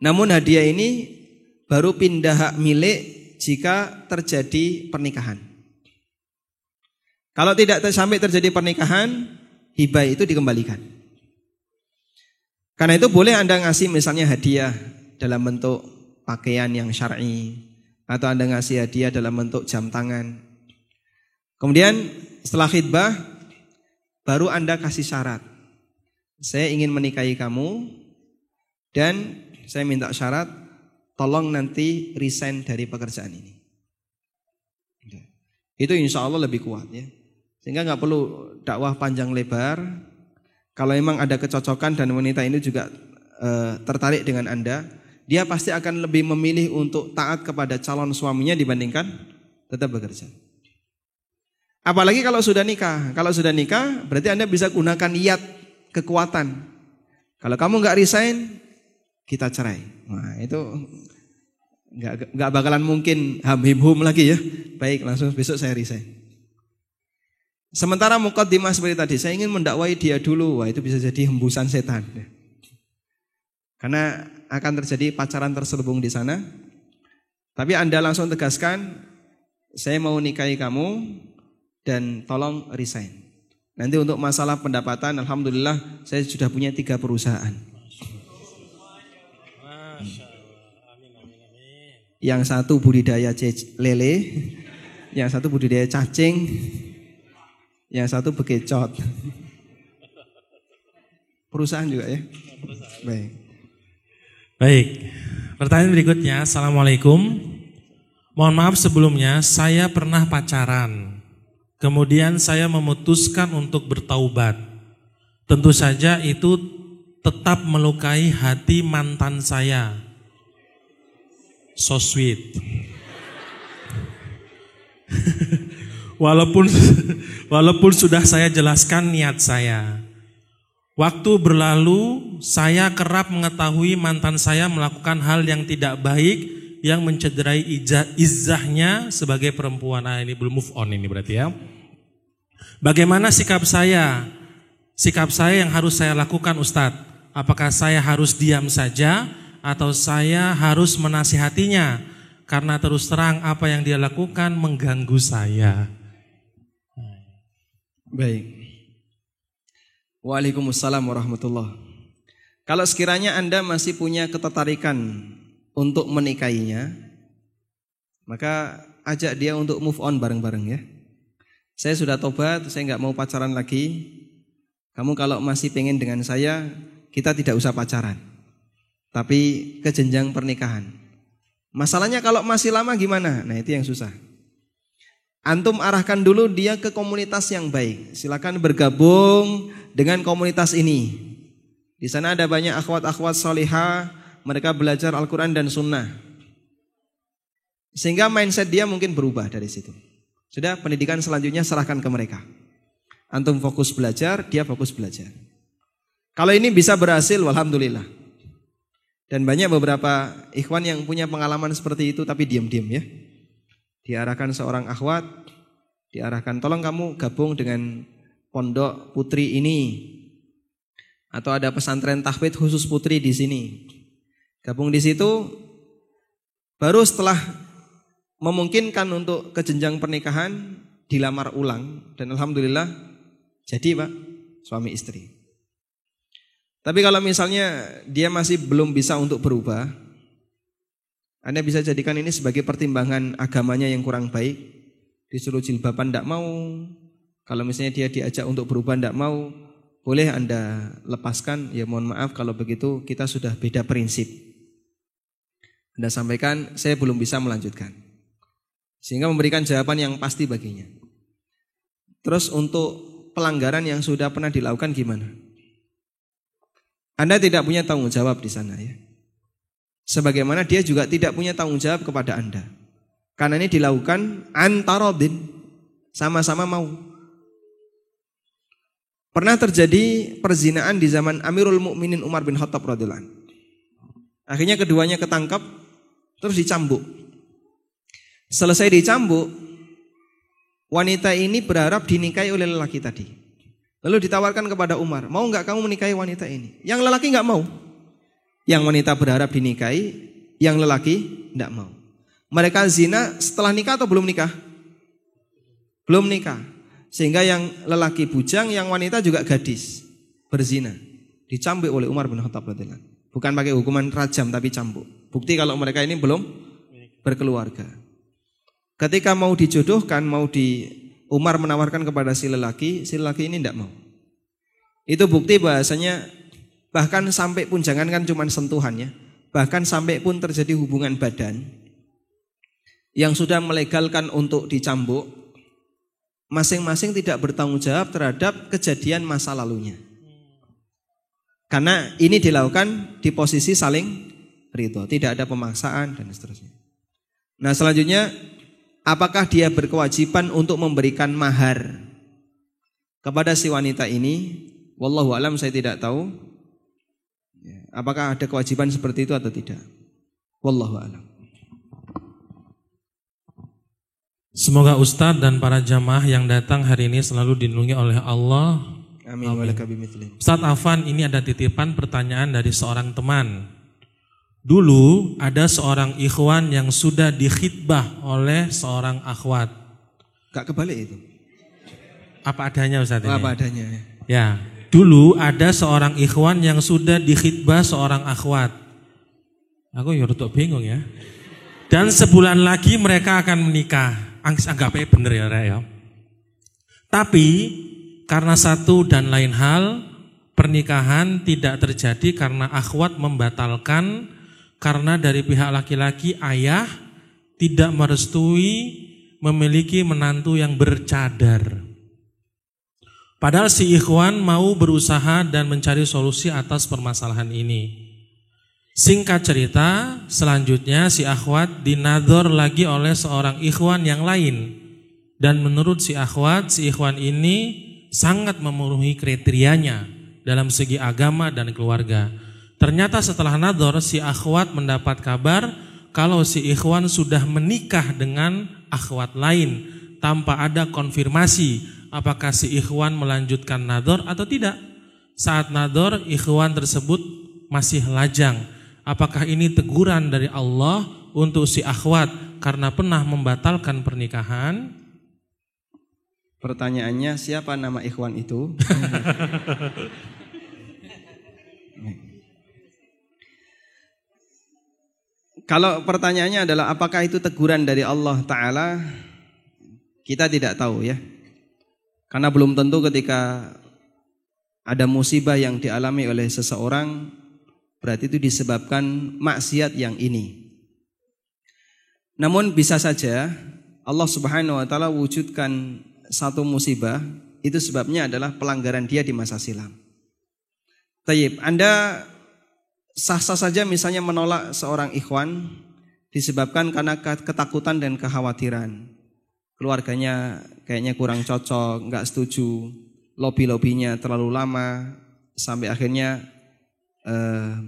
Namun hadiah ini baru pindah hak milik jika terjadi pernikahan. Kalau tidak sampai terjadi pernikahan, hibah itu dikembalikan. Karena itu boleh Anda ngasih misalnya hadiah dalam bentuk pakaian yang syar'i, atau Anda ngasih hadiah dalam bentuk jam tangan. Kemudian setelah khidbah baru Anda kasih syarat. Saya ingin menikahi kamu dan saya minta syarat, tolong nanti resign dari pekerjaan ini. Itu insya Allah lebih kuat ya. Sehingga nggak perlu dakwah panjang lebar. Kalau memang ada kecocokan dan wanita ini juga tertarik dengan Anda, dia pasti akan lebih memilih untuk taat kepada calon suaminya dibandingkan tetap bekerja. Apalagi kalau sudah nikah. Kalau sudah nikah berarti Anda bisa gunakan niat kekuatan. Kalau kamu nggak resign, kita cerai. Nah itu nggak bakalan mungkin ham-him-hum lagi ya. Baik, langsung besok saya resign. Sementara muqaddimah seperti tadi, saya ingin mendakwai dia dulu. Wah itu bisa jadi hembusan setan. Karena akan terjadi pacaran terselubung di sana. Tapi Anda langsung tegaskan, saya mau nikahi kamu dan tolong resign. Nanti untuk masalah pendapatan, alhamdulillah saya sudah punya 3 perusahaan. Yang satu budidaya lele, yang satu budidaya cacing, yang satu bekecot. Perusahaan juga ya. Baik. Pertanyaan berikutnya, Assalamualaikum. Mohon maaf sebelumnya, saya pernah pacaran. Kemudian saya memutuskan untuk bertaubat. Tentu saja itu tetap melukai hati mantan saya. So sweet. Walaupun sudah saya jelaskan niat saya. Waktu berlalu, saya kerap mengetahui mantan saya melakukan hal yang tidak baik yang mencederai izzahnya sebagai perempuan. Nah, ini belum move on ini berarti ya. Bagaimana sikap saya? Sikap saya yang harus saya lakukan Ustadz. Apakah saya harus diam saja atau saya harus menasihatinya? Karena terus terang apa yang dia lakukan mengganggu saya. Baik. Waalaikumsalam warahmatullahi. Kalau sekiranya Anda masih punya ketertarikan untuk menikahinya, maka ajak dia untuk move on bareng-bareng ya. Saya sudah tobat, saya nggak mau pacaran lagi. Kamu kalau masih pengen dengan saya, kita tidak usah pacaran, tapi ke jenjang pernikahan. Masalahnya kalau masih lama gimana? Nah itu yang susah. Antum arahkan dulu dia ke komunitas yang baik. Silakan bergabung dengan komunitas ini. Di sana ada banyak akhwat-akhwat salihah, mereka belajar Al-Quran dan Sunnah. Sehingga mindset dia mungkin berubah dari situ. Sudah, pendidikan selanjutnya serahkan ke mereka. Antum fokus belajar, dia fokus belajar. Kalau ini bisa berhasil, alhamdulillah. Dan banyak beberapa ikhwan yang punya pengalaman seperti itu tapi diam-diam ya. Diarahkan seorang akhwat, diarahkan tolong kamu gabung dengan pondok putri ini. Atau ada pesantren tahfidz khusus putri di sini. Gabung di situ, baru setelah memungkinkan untuk ke jenjang pernikahan, dilamar ulang. Dan alhamdulillah jadi Pak, suami istri. Tapi kalau misalnya dia masih belum bisa untuk berubah, Anda bisa jadikan ini sebagai pertimbangan agamanya yang kurang baik. Disuruh jilbaban tidak mau. Kalau misalnya dia diajak untuk berubah tidak mau, boleh Anda lepaskan. Ya mohon maaf kalau begitu kita sudah beda prinsip. Anda sampaikan saya belum bisa melanjutkan. Sehingga memberikan jawaban yang pasti baginya. Terus untuk pelanggaran yang sudah pernah dilakukan gimana? Anda tidak punya tanggung jawab di sana ya. Sebagaimana dia juga tidak punya tanggung jawab kepada Anda. Karena ini dilakukan antarodin, sama-sama mau. Pernah terjadi perzinaan di zaman Amirul Mukminin Umar bin Khattab radhiyallahu anhu. Akhirnya keduanya ketangkap, terus dicambuk. Selesai dicambuk, wanita ini berharap dinikahi oleh lelaki tadi. Lalu ditawarkan kepada Umar, mau nggak kamu menikahi wanita ini? Yang lelaki nggak mau. Yang wanita berharap dinikahi, yang lelaki nggak mau. Mereka zina setelah nikah atau belum nikah? Belum nikah. Sehingga yang lelaki bujang, yang wanita juga gadis, berzina. Dicambuk oleh Umar bin Khattab radhiyallahu anhu. Bukan pakai hukuman rajam tapi cambuk. Bukti kalau mereka ini belum berkeluarga. Ketika mau dijodohkan, Umar menawarkan kepada si lelaki ini tidak mau. Itu bukti bahasanya bahkan sampai pun, jangankan cuma sentuhan ya, bahkan sampai pun terjadi hubungan badan yang sudah melegalkan untuk dicambuk, masing-masing tidak bertanggung jawab terhadap kejadian masa lalunya. Karena ini dilakukan di posisi saling ridho, tidak ada pemaksaan dan seterusnya. Nah selanjutnya, apakah dia berkewajiban untuk memberikan mahar kepada si wanita ini? Wallahu alam, saya tidak tahu. Apakah ada kewajiban seperti itu atau tidak? Wallahu alam. Semoga Ustadz dan para jamaah yang datang hari ini selalu dilindungi oleh Allah. Amin. Ustadz Afan, ini ada titipan pertanyaan dari seorang teman. Dulu ada seorang ikhwan yang sudah dikhitbah oleh seorang akhwat. Gak kebalik itu? Apa adanya Ustadz ini? Apa adanya ya. Ya, dulu ada seorang ikhwan yang sudah dikhitbah seorang akhwat. Aku ya rada bingung ya. Dan sebulan lagi mereka akan menikah. Anggapnya bener ya Rek ya. Tapi karena satu dan lain hal, pernikahan tidak terjadi karena akhwat membatalkan, karena dari pihak laki-laki ayah tidak merestui memiliki menantu yang bercadar. Padahal si ikhwan mau berusaha dan mencari solusi atas permasalahan ini. Singkat cerita, selanjutnya si akhwat dinadhor lagi oleh seorang ikhwan yang lain. Dan menurut si akhwat, si ikhwan ini sangat memenuhi kriterianya dalam segi agama dan keluarga. Ternyata setelah nadhor, si akhwat mendapat kabar kalau si ikhwan sudah menikah dengan akhwat lain tanpa ada konfirmasi apakah si ikhwan melanjutkan nadhor atau tidak. Saat nadhor, ikhwan tersebut masih lajang. Apakah ini teguran dari Allah untuk si akhwat karena pernah membatalkan pernikahan? Pertanyaannya, siapa nama ikhwan itu? Kalau pertanyaannya adalah apakah itu teguran dari Allah Ta'ala, kita tidak tahu ya. Karena belum tentu ketika ada musibah yang dialami oleh seseorang, berarti itu disebabkan maksiat yang ini. Namun bisa saja Allah Subhanahu wa Ta'ala wujudkan satu musibah, itu sebabnya adalah pelanggaran dia di masa silam. Tayyib, Anda sah-sah saja misalnya menolak seorang ikhwan disebabkan karena ketakutan dan kekhawatiran. Keluarganya kayaknya kurang cocok, nggak setuju, lobby-lobbynya terlalu lama, sampai akhirnya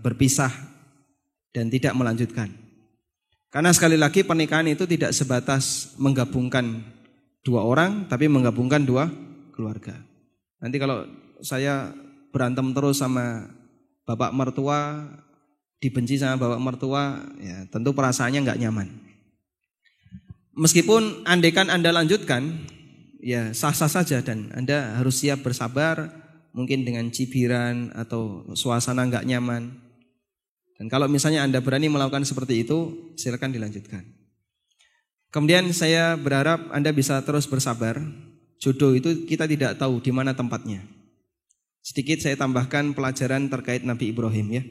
berpisah dan tidak melanjutkan. Karena sekali lagi pernikahan itu tidak sebatas menggabungkan dua orang, tapi menggabungkan dua keluarga. Nanti kalau saya berantem terus sama bapak mertua, dibenci sama bapak mertua, ya tentu perasaannya nggak nyaman. Meskipun andaikan Anda lanjutkan, ya sah-sah saja dan Anda harus siap bersabar, mungkin dengan cibiran atau suasana nggak nyaman. Dan kalau misalnya Anda berani melakukan seperti itu, silakan dilanjutkan. Kemudian saya berharap Anda bisa terus bersabar. Jodoh itu kita tidak tahu di mana tempatnya. Sedikit saya tambahkan pelajaran terkait Nabi Ibrahim ya.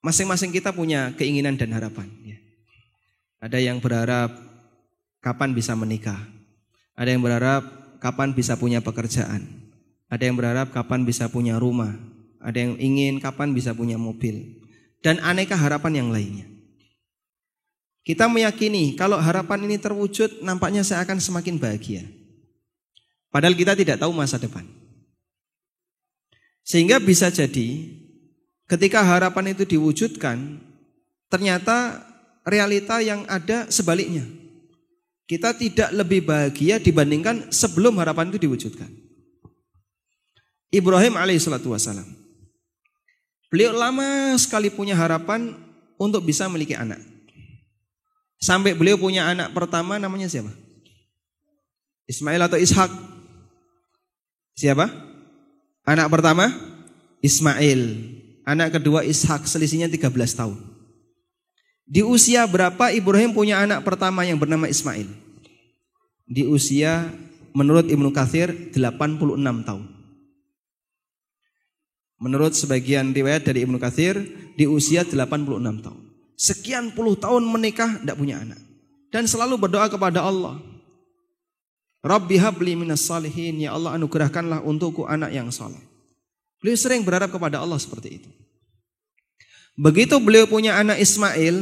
Masing-masing kita punya keinginan dan harapan ya. Ada yang berharap kapan bisa menikah. Ada yang berharap kapan bisa punya pekerjaan. Ada yang berharap kapan bisa punya rumah. Ada yang ingin kapan bisa punya mobil. Dan aneka harapan yang lainnya. Kita meyakini kalau harapan ini terwujud, nampaknya saya akan semakin bahagia. Padahal kita tidak tahu masa depan. Sehingga bisa jadi ketika harapan itu diwujudkan, ternyata realita yang ada sebaliknya. Kita tidak lebih bahagia dibandingkan sebelum harapan itu diwujudkan. Ibrahim alaihissalatu wassalam, beliau lama sekali punya harapan untuk bisa memiliki anak. Sampai beliau punya anak pertama namanya siapa? Ismail atau Ishak? Siapa? Anak pertama Ismail, anak kedua Ishak, selisihnya 13 tahun. Di usia berapa Ibrahim punya anak pertama yang bernama Ismail? Di usia menurut Ibnu Katsir 86 tahun. Menurut sebagian riwayat dari Ibnu Katsir di usia 86 tahun. Sekian puluh tahun menikah tidak punya anak. Dan selalu berdoa kepada Allah. Rabbi habli minas salihin, ya Allah anugerahkanlah untukku anak yang saleh. Beliau sering berharap kepada Allah seperti itu. Begitu beliau punya anak Ismail,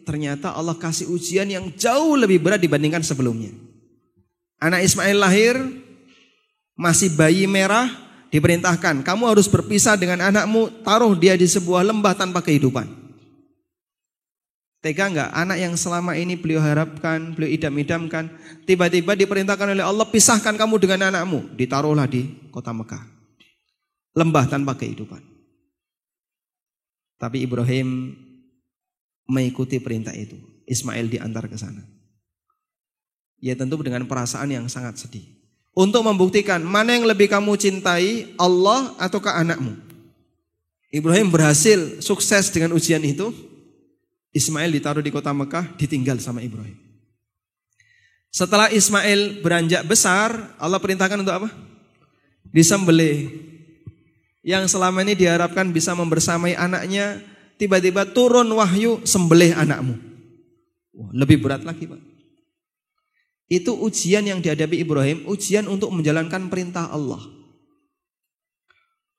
ternyata Allah kasih ujian yang jauh lebih berat dibandingkan sebelumnya. Anak Ismail lahir, masih bayi merah, diperintahkan, kamu harus berpisah dengan anakmu, taruh dia di sebuah lembah tanpa kehidupan. Tega enggak? Anak yang selama ini beliau harapkan, beliau idam-idamkan, tiba-tiba diperintahkan oleh Allah, pisahkan kamu dengan anakmu, ditaruhlah di kota Mekah. Lembah tanpa kehidupan. Tapi Ibrahim mengikuti perintah itu. Ismail diantar ke sana. Ya tentu dengan perasaan yang sangat sedih. Untuk membuktikan mana yang lebih kamu cintai, Allah ataukah anakmu. Ibrahim berhasil sukses dengan ujian itu. Ismail ditaruh di kota Mekah, ditinggal sama Ibrahim. Setelah Ismail beranjak besar, Allah perintahkan untuk apa? Disembelih. Yang selama ini diharapkan bisa membersamai anaknya, tiba-tiba turun wahyu, sembelih anakmu. Wah, lebih berat lagi Pak. Itu ujian yang dihadapi Ibrahim, ujian untuk menjalankan perintah Allah.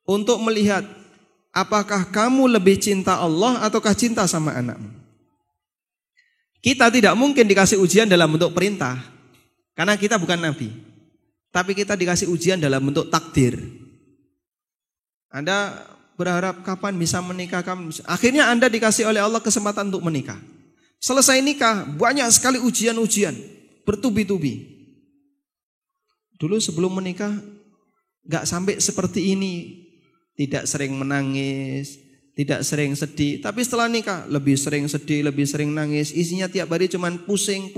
Untuk melihat apakah kamu lebih cinta Allah ataukah cinta sama anakmu. Kita tidak mungkin dikasih ujian dalam bentuk perintah, karena kita bukan nabi. Tapi kita dikasih ujian dalam bentuk takdir. Anda berharap kapan bisa menikah, akhirnya Anda dikasih oleh Allah kesempatan untuk menikah. Selesai nikah, banyak sekali ujian-ujian, bertubi-tubi. Dulu sebelum menikah, gak sampai seperti ini. Tidak sering menangis, tidak sering sedih. Tapi setelah nikah, lebih sering sedih, lebih sering nangis. Isinya tiap hari cuman pusing.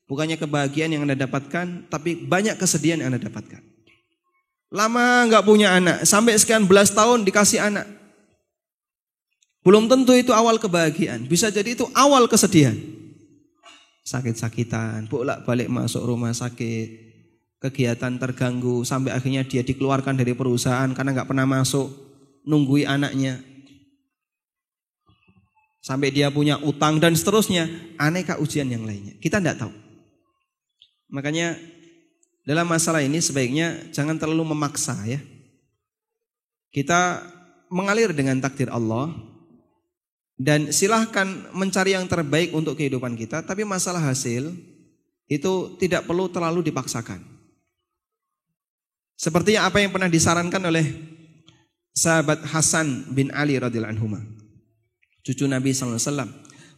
Bukannya kebahagiaan yang Anda dapatkan, tapi banyak kesedihan yang Anda dapatkan. Lama gak punya anak, sampai sekian belas tahun dikasih anak. Belum tentu itu awal kebahagiaan, bisa jadi itu awal kesedihan. Sakit-sakitan, bolak-balik masuk rumah sakit, kegiatan terganggu, sampai akhirnya dia dikeluarkan dari perusahaan karena gak pernah masuk, nunggui anaknya. Sampai dia punya utang dan seterusnya, aneka ujian yang lainnya. Kita tidak tahu. Makanya dalam masalah ini sebaiknya jangan terlalu memaksa ya. Kita mengalir dengan takdir Allah dan silahkan mencari yang terbaik untuk kehidupan kita. Tapi masalah hasil itu tidak perlu terlalu dipaksakan. Seperti apa yang pernah disarankan oleh sahabat Hasan bin Ali radhiyallahu anhu, cucu Nabi sallallahu alaihi wasallam.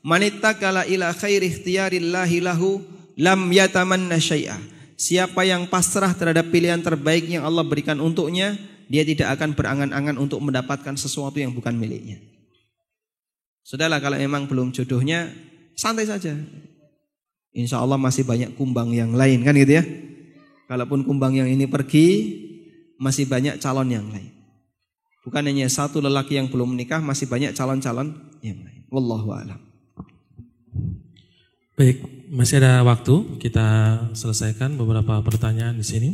Manittakala ila khairi ikhtiyarillahi lahu lam yatamanna syai'a. Siapa yang pasrah terhadap pilihan terbaik yang Allah berikan untuknya, dia tidak akan berangan-angan untuk mendapatkan sesuatu yang bukan miliknya. Sudahlah, kalau memang belum jodohnya, santai saja. Insya Allah masih banyak kumbang yang lain, kan gitu ya. Kalaupun kumbang yang ini pergi, masih banyak calon yang lain. Bukan hanya satu lelaki yang belum menikah, masih banyak calon-calon yang lain. Wallahu a'lam. Baik, masih ada waktu, kita selesaikan beberapa pertanyaan di sini.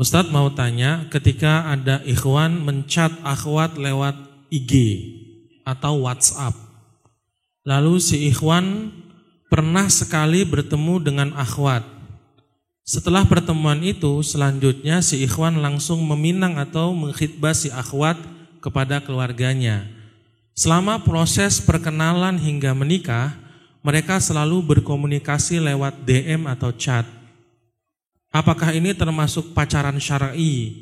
Ustadz mau tanya, ketika ada ikhwan mencat akhwat lewat IG atau WhatsApp, lalu si ikhwan pernah sekali bertemu dengan akhwat. Setelah pertemuan itu, selanjutnya si ikhwan langsung meminang atau mengkhitbah si akhwat kepada keluarganya. Selama proses perkenalan hingga menikah, mereka selalu berkomunikasi lewat DM atau chat. Apakah ini termasuk pacaran syar'i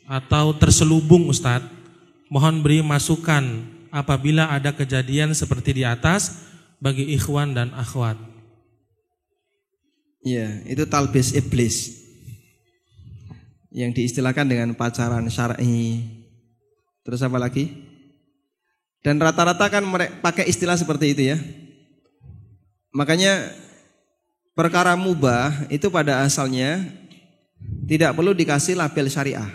atau terselubung Ustadz? Mohon beri masukan apabila ada kejadian seperti di atas bagi ikhwan dan akhwat. Ya, itu talbis iblis yang diistilahkan dengan pacaran syar'i. Terus apa lagi? Dan rata-rata kan mereka pakai istilah seperti itu ya. Makanya perkara mubah itu pada asalnya tidak perlu dikasih label syariah.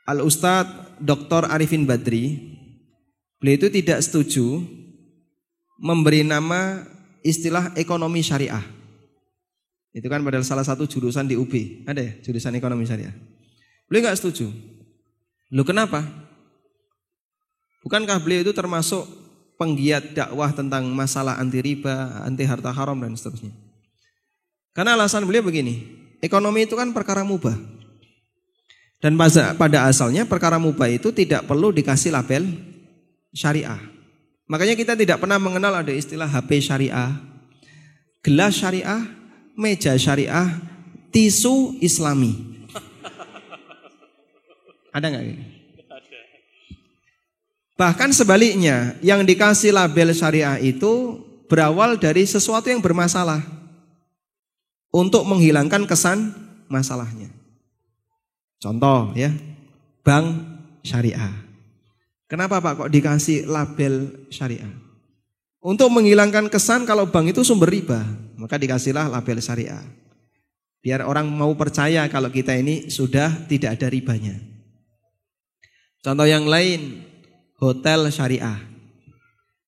Al-Ustadz Dr. Arifin Badri, beliau itu tidak setuju memberi nama istilah ekonomi syariah. Itu kan padahal salah satu jurusan di UB, ada ya jurusan ekonomi syariah. Beliau nggak setuju. Loh kenapa? Bukankah beliau itu termasuk penggiat dakwah tentang masalah anti riba, anti harta haram dan seterusnya? Karena alasan beliau begini, ekonomi itu kan perkara mubah. Dan pada asalnya perkara mubah itu tidak perlu dikasih label syariah. Makanya kita tidak pernah mengenal ada istilah HP syariah, gelas syariah, meja syariah, tisu islami. Ada nggak? Bahkan sebaliknya, yang dikasih label syariah itu berawal dari sesuatu yang bermasalah untuk menghilangkan kesan masalahnya. Contoh ya, bank syariah. Kenapa Pak kok dikasih label syariah? Untuk menghilangkan kesan kalau bank itu sumber riba, maka dikasihlah label syariah. Biar orang mau percaya kalau kita ini sudah tidak ada ribanya. Contoh yang lain, hotel syariah.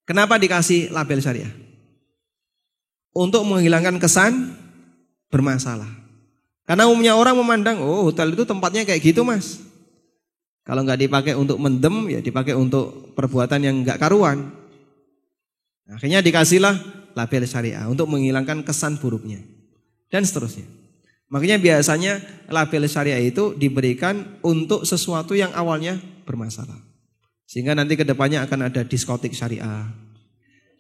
Kenapa dikasih label syariah? Untuk menghilangkan kesan bermasalah. Karena umumnya orang memandang, oh hotel itu tempatnya kayak gitu mas. Kalau nggak dipakai untuk mendem, ya dipakai untuk perbuatan yang nggak karuan. Akhirnya dikasihlah label syariah untuk menghilangkan kesan buruknya. Dan seterusnya. Makanya biasanya label syariah itu diberikan untuk sesuatu yang awalnya bermasalah. Sehingga nanti kedepannya akan ada diskotik syariah,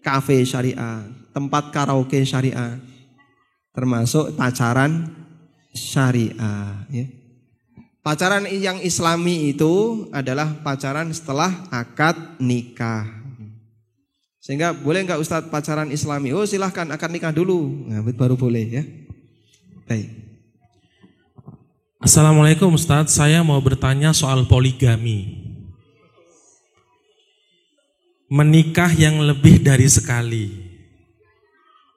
kafe syariah, tempat karaoke syariah, termasuk pacaran syariah ya. Pacaran yang islami itu adalah pacaran setelah akad nikah. Sehingga boleh enggak Ustadz pacaran islami? Oh silahkan akad nikah dulu, nah, baru boleh ya. Baik. Assalamualaikum Ustadz, saya mau bertanya soal poligami. Menikah yang lebih dari sekali.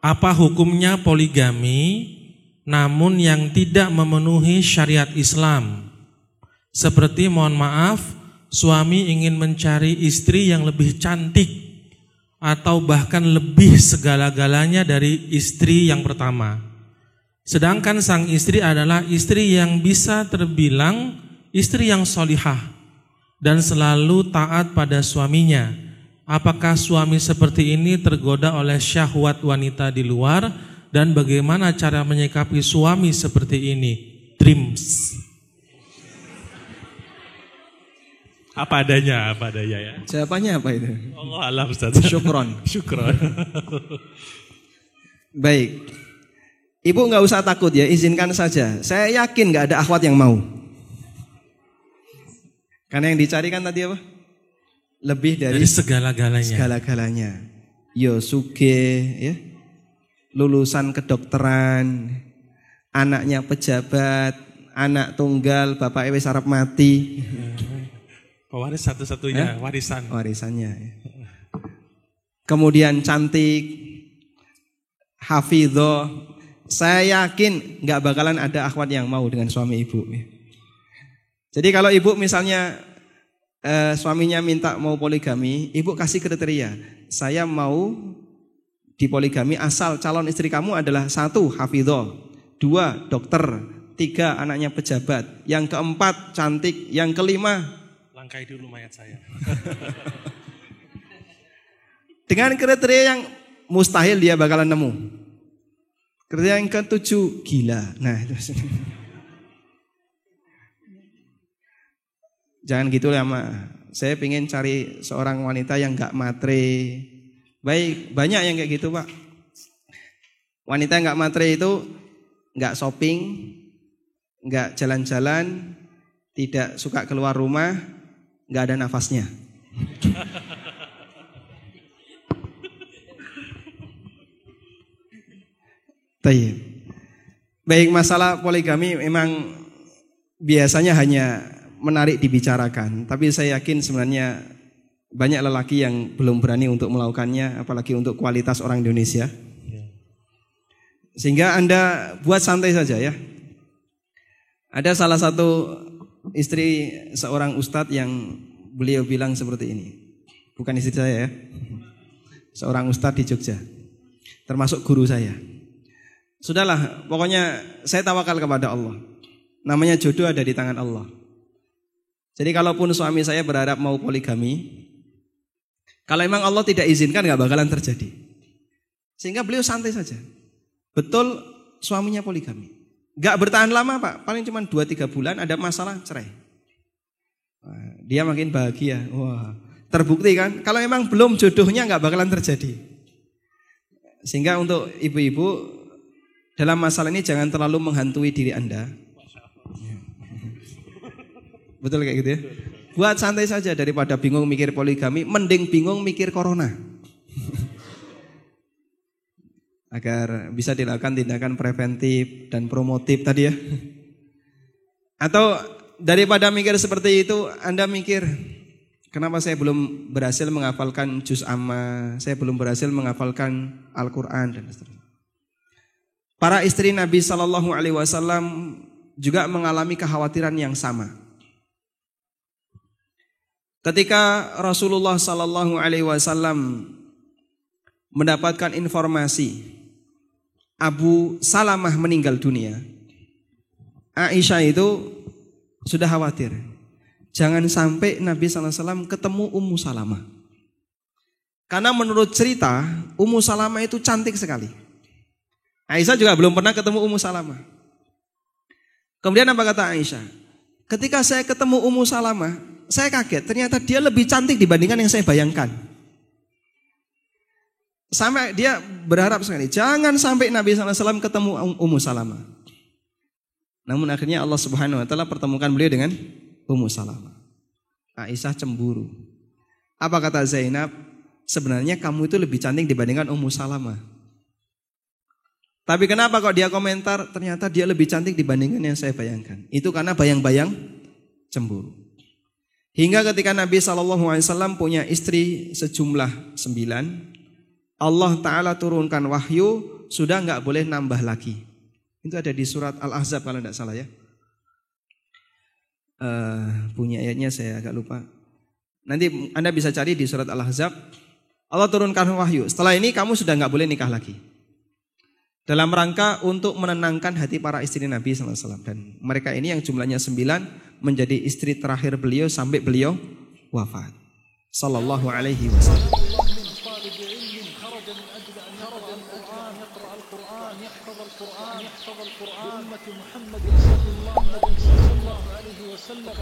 Apa hukumnya poligami namun yang tidak memenuhi syariat Islam? Seperti mohon maaf, suami ingin mencari istri yang lebih cantik atau bahkan lebih segala-galanya dari istri yang pertama. Sedangkan sang istri adalah istri yang bisa terbilang istri yang solihah dan selalu taat pada suaminya. Apakah suami seperti ini tergoda oleh syahwat wanita di luar? Dan bagaimana cara menyikapi suami seperti ini? Trims. Apa adanya ya. Jawabannya apa itu? Allah alam Ustaz. Syukron. Syukron. Baik. Ibu nggak usah takut ya, izinkan saja. Saya yakin nggak ada akhwat yang mau. Karena yang dicari kan tadi apa? Lebih dari segala-galanya. Segala-galanya. Yo suge ya. Lulusan kedokteran, anaknya pejabat, anak tunggal, bapak wis arep mati. Pewaris satu-satunya, warisan. Warisannya. Kemudian cantik, hafidhoh. Saya yakin nggak bakalan ada akhwat yang mau dengan suami ibu. Jadi kalau ibu misalnya suaminya minta mau poligami, ibu kasih kriteria. Saya mau dipoligami asal calon istri kamu adalah 1 hafidhoh, 2 dokter, 3 anaknya pejabat, yang keempat cantik, yang kelima langkai dulu mayat saya. Dengan kriteria yang mustahil dia bakalan nemu. Kriteria yang ke-7 gila. Nah itu. Jangan gitu ya mak. Saya pengen cari seorang wanita yang gak matre. Baik, banyak yang kayak gitu Pak. Wanita yang gak matre itu gak shopping, gak jalan-jalan, tidak suka keluar rumah, nggak ada nafasnya. Baik, masalah poligami memang biasanya hanya menarik dibicarakan, tapi saya yakin sebenarnya banyak lelaki yang belum berani untuk melakukannya, apalagi untuk kualitas orang Indonesia. Sehingga Anda buat santai saja ya. Ada salah satu istri seorang ustadz yang beliau bilang seperti ini. Bukan istri saya ya. Seorang ustadz di Jogja. Termasuk guru saya. Sudahlah, pokoknya saya tawakal kepada Allah. Namanya jodoh ada di tangan Allah. Jadi kalaupun suami saya berharap mau poligami, kalau memang Allah tidak izinkan gak bakalan terjadi. Sehingga beliau santai saja. Betul suaminya poligami. Gak bertahan lama Pak, paling cuma 2-3 bulan ada masalah cerai. Dia makin bahagia. Wah, terbukti kan? Kalau memang belum jodohnya gak bakalan terjadi. Sehingga untuk ibu-ibu dalam masalah ini jangan terlalu menghantui diri Anda. Betul kayak gitu ya? Buat santai saja daripada bingung mikir poligami, mending bingung mikir corona. Agar bisa dilakukan tindakan preventif dan promotif tadi ya. Atau daripada mikir seperti itu, Anda mikir, kenapa saya belum berhasil menghafalkan juz amma, saya belum berhasil menghafalkan Al-Quran dan seterusnya. Para istri Nabi SAW juga mengalami kekhawatiran yang sama. Ketika Rasulullah SAW mendapatkan informasi Abu Salamah meninggal dunia, Aisyah itu sudah khawatir. Jangan sampai Nabi SAW ketemu Ummu Salamah. Karena menurut cerita, Ummu Salamah itu cantik sekali. Aisyah juga belum pernah ketemu Ummu Salamah. Kemudian apa kata Aisyah? Ketika saya ketemu Ummu Salamah, saya kaget. Ternyata dia lebih cantik dibandingkan yang saya bayangkan. Sampai dia berharap sekali, jangan sampai Nabi SAW ketemu Ummu Salamah. Namun akhirnya Allah Subhanahu Wa Taala pertemukan beliau dengan Ummu Salamah. Aisyah cemburu. Apa kata Zainab? Sebenarnya kamu itu lebih cantik dibandingkan Ummu Salamah. Tapi kenapa kok dia komentar? Ternyata dia lebih cantik dibandingkan yang saya bayangkan. Itu karena bayang-bayang cemburu. Hingga ketika Nabi SAW punya istri sejumlah 9, Allah Ta'ala turunkan wahyu, sudah gak boleh nambah lagi. Itu ada di surat Al-Ahzab kalau tidak salah ya. Punya ayatnya saya agak lupa. Nanti Anda bisa cari di surat Al-Ahzab. Allah turunkan wahyu, setelah ini kamu sudah gak boleh nikah lagi. Dalam rangka untuk menenangkan hati para istri Nabi SAW. Dan mereka ini yang jumlahnya 9 menjadi istri terakhir beliau sampai beliau wafat. Sallallahu alaihi wasallam. محمد صلى الله عليه وسلم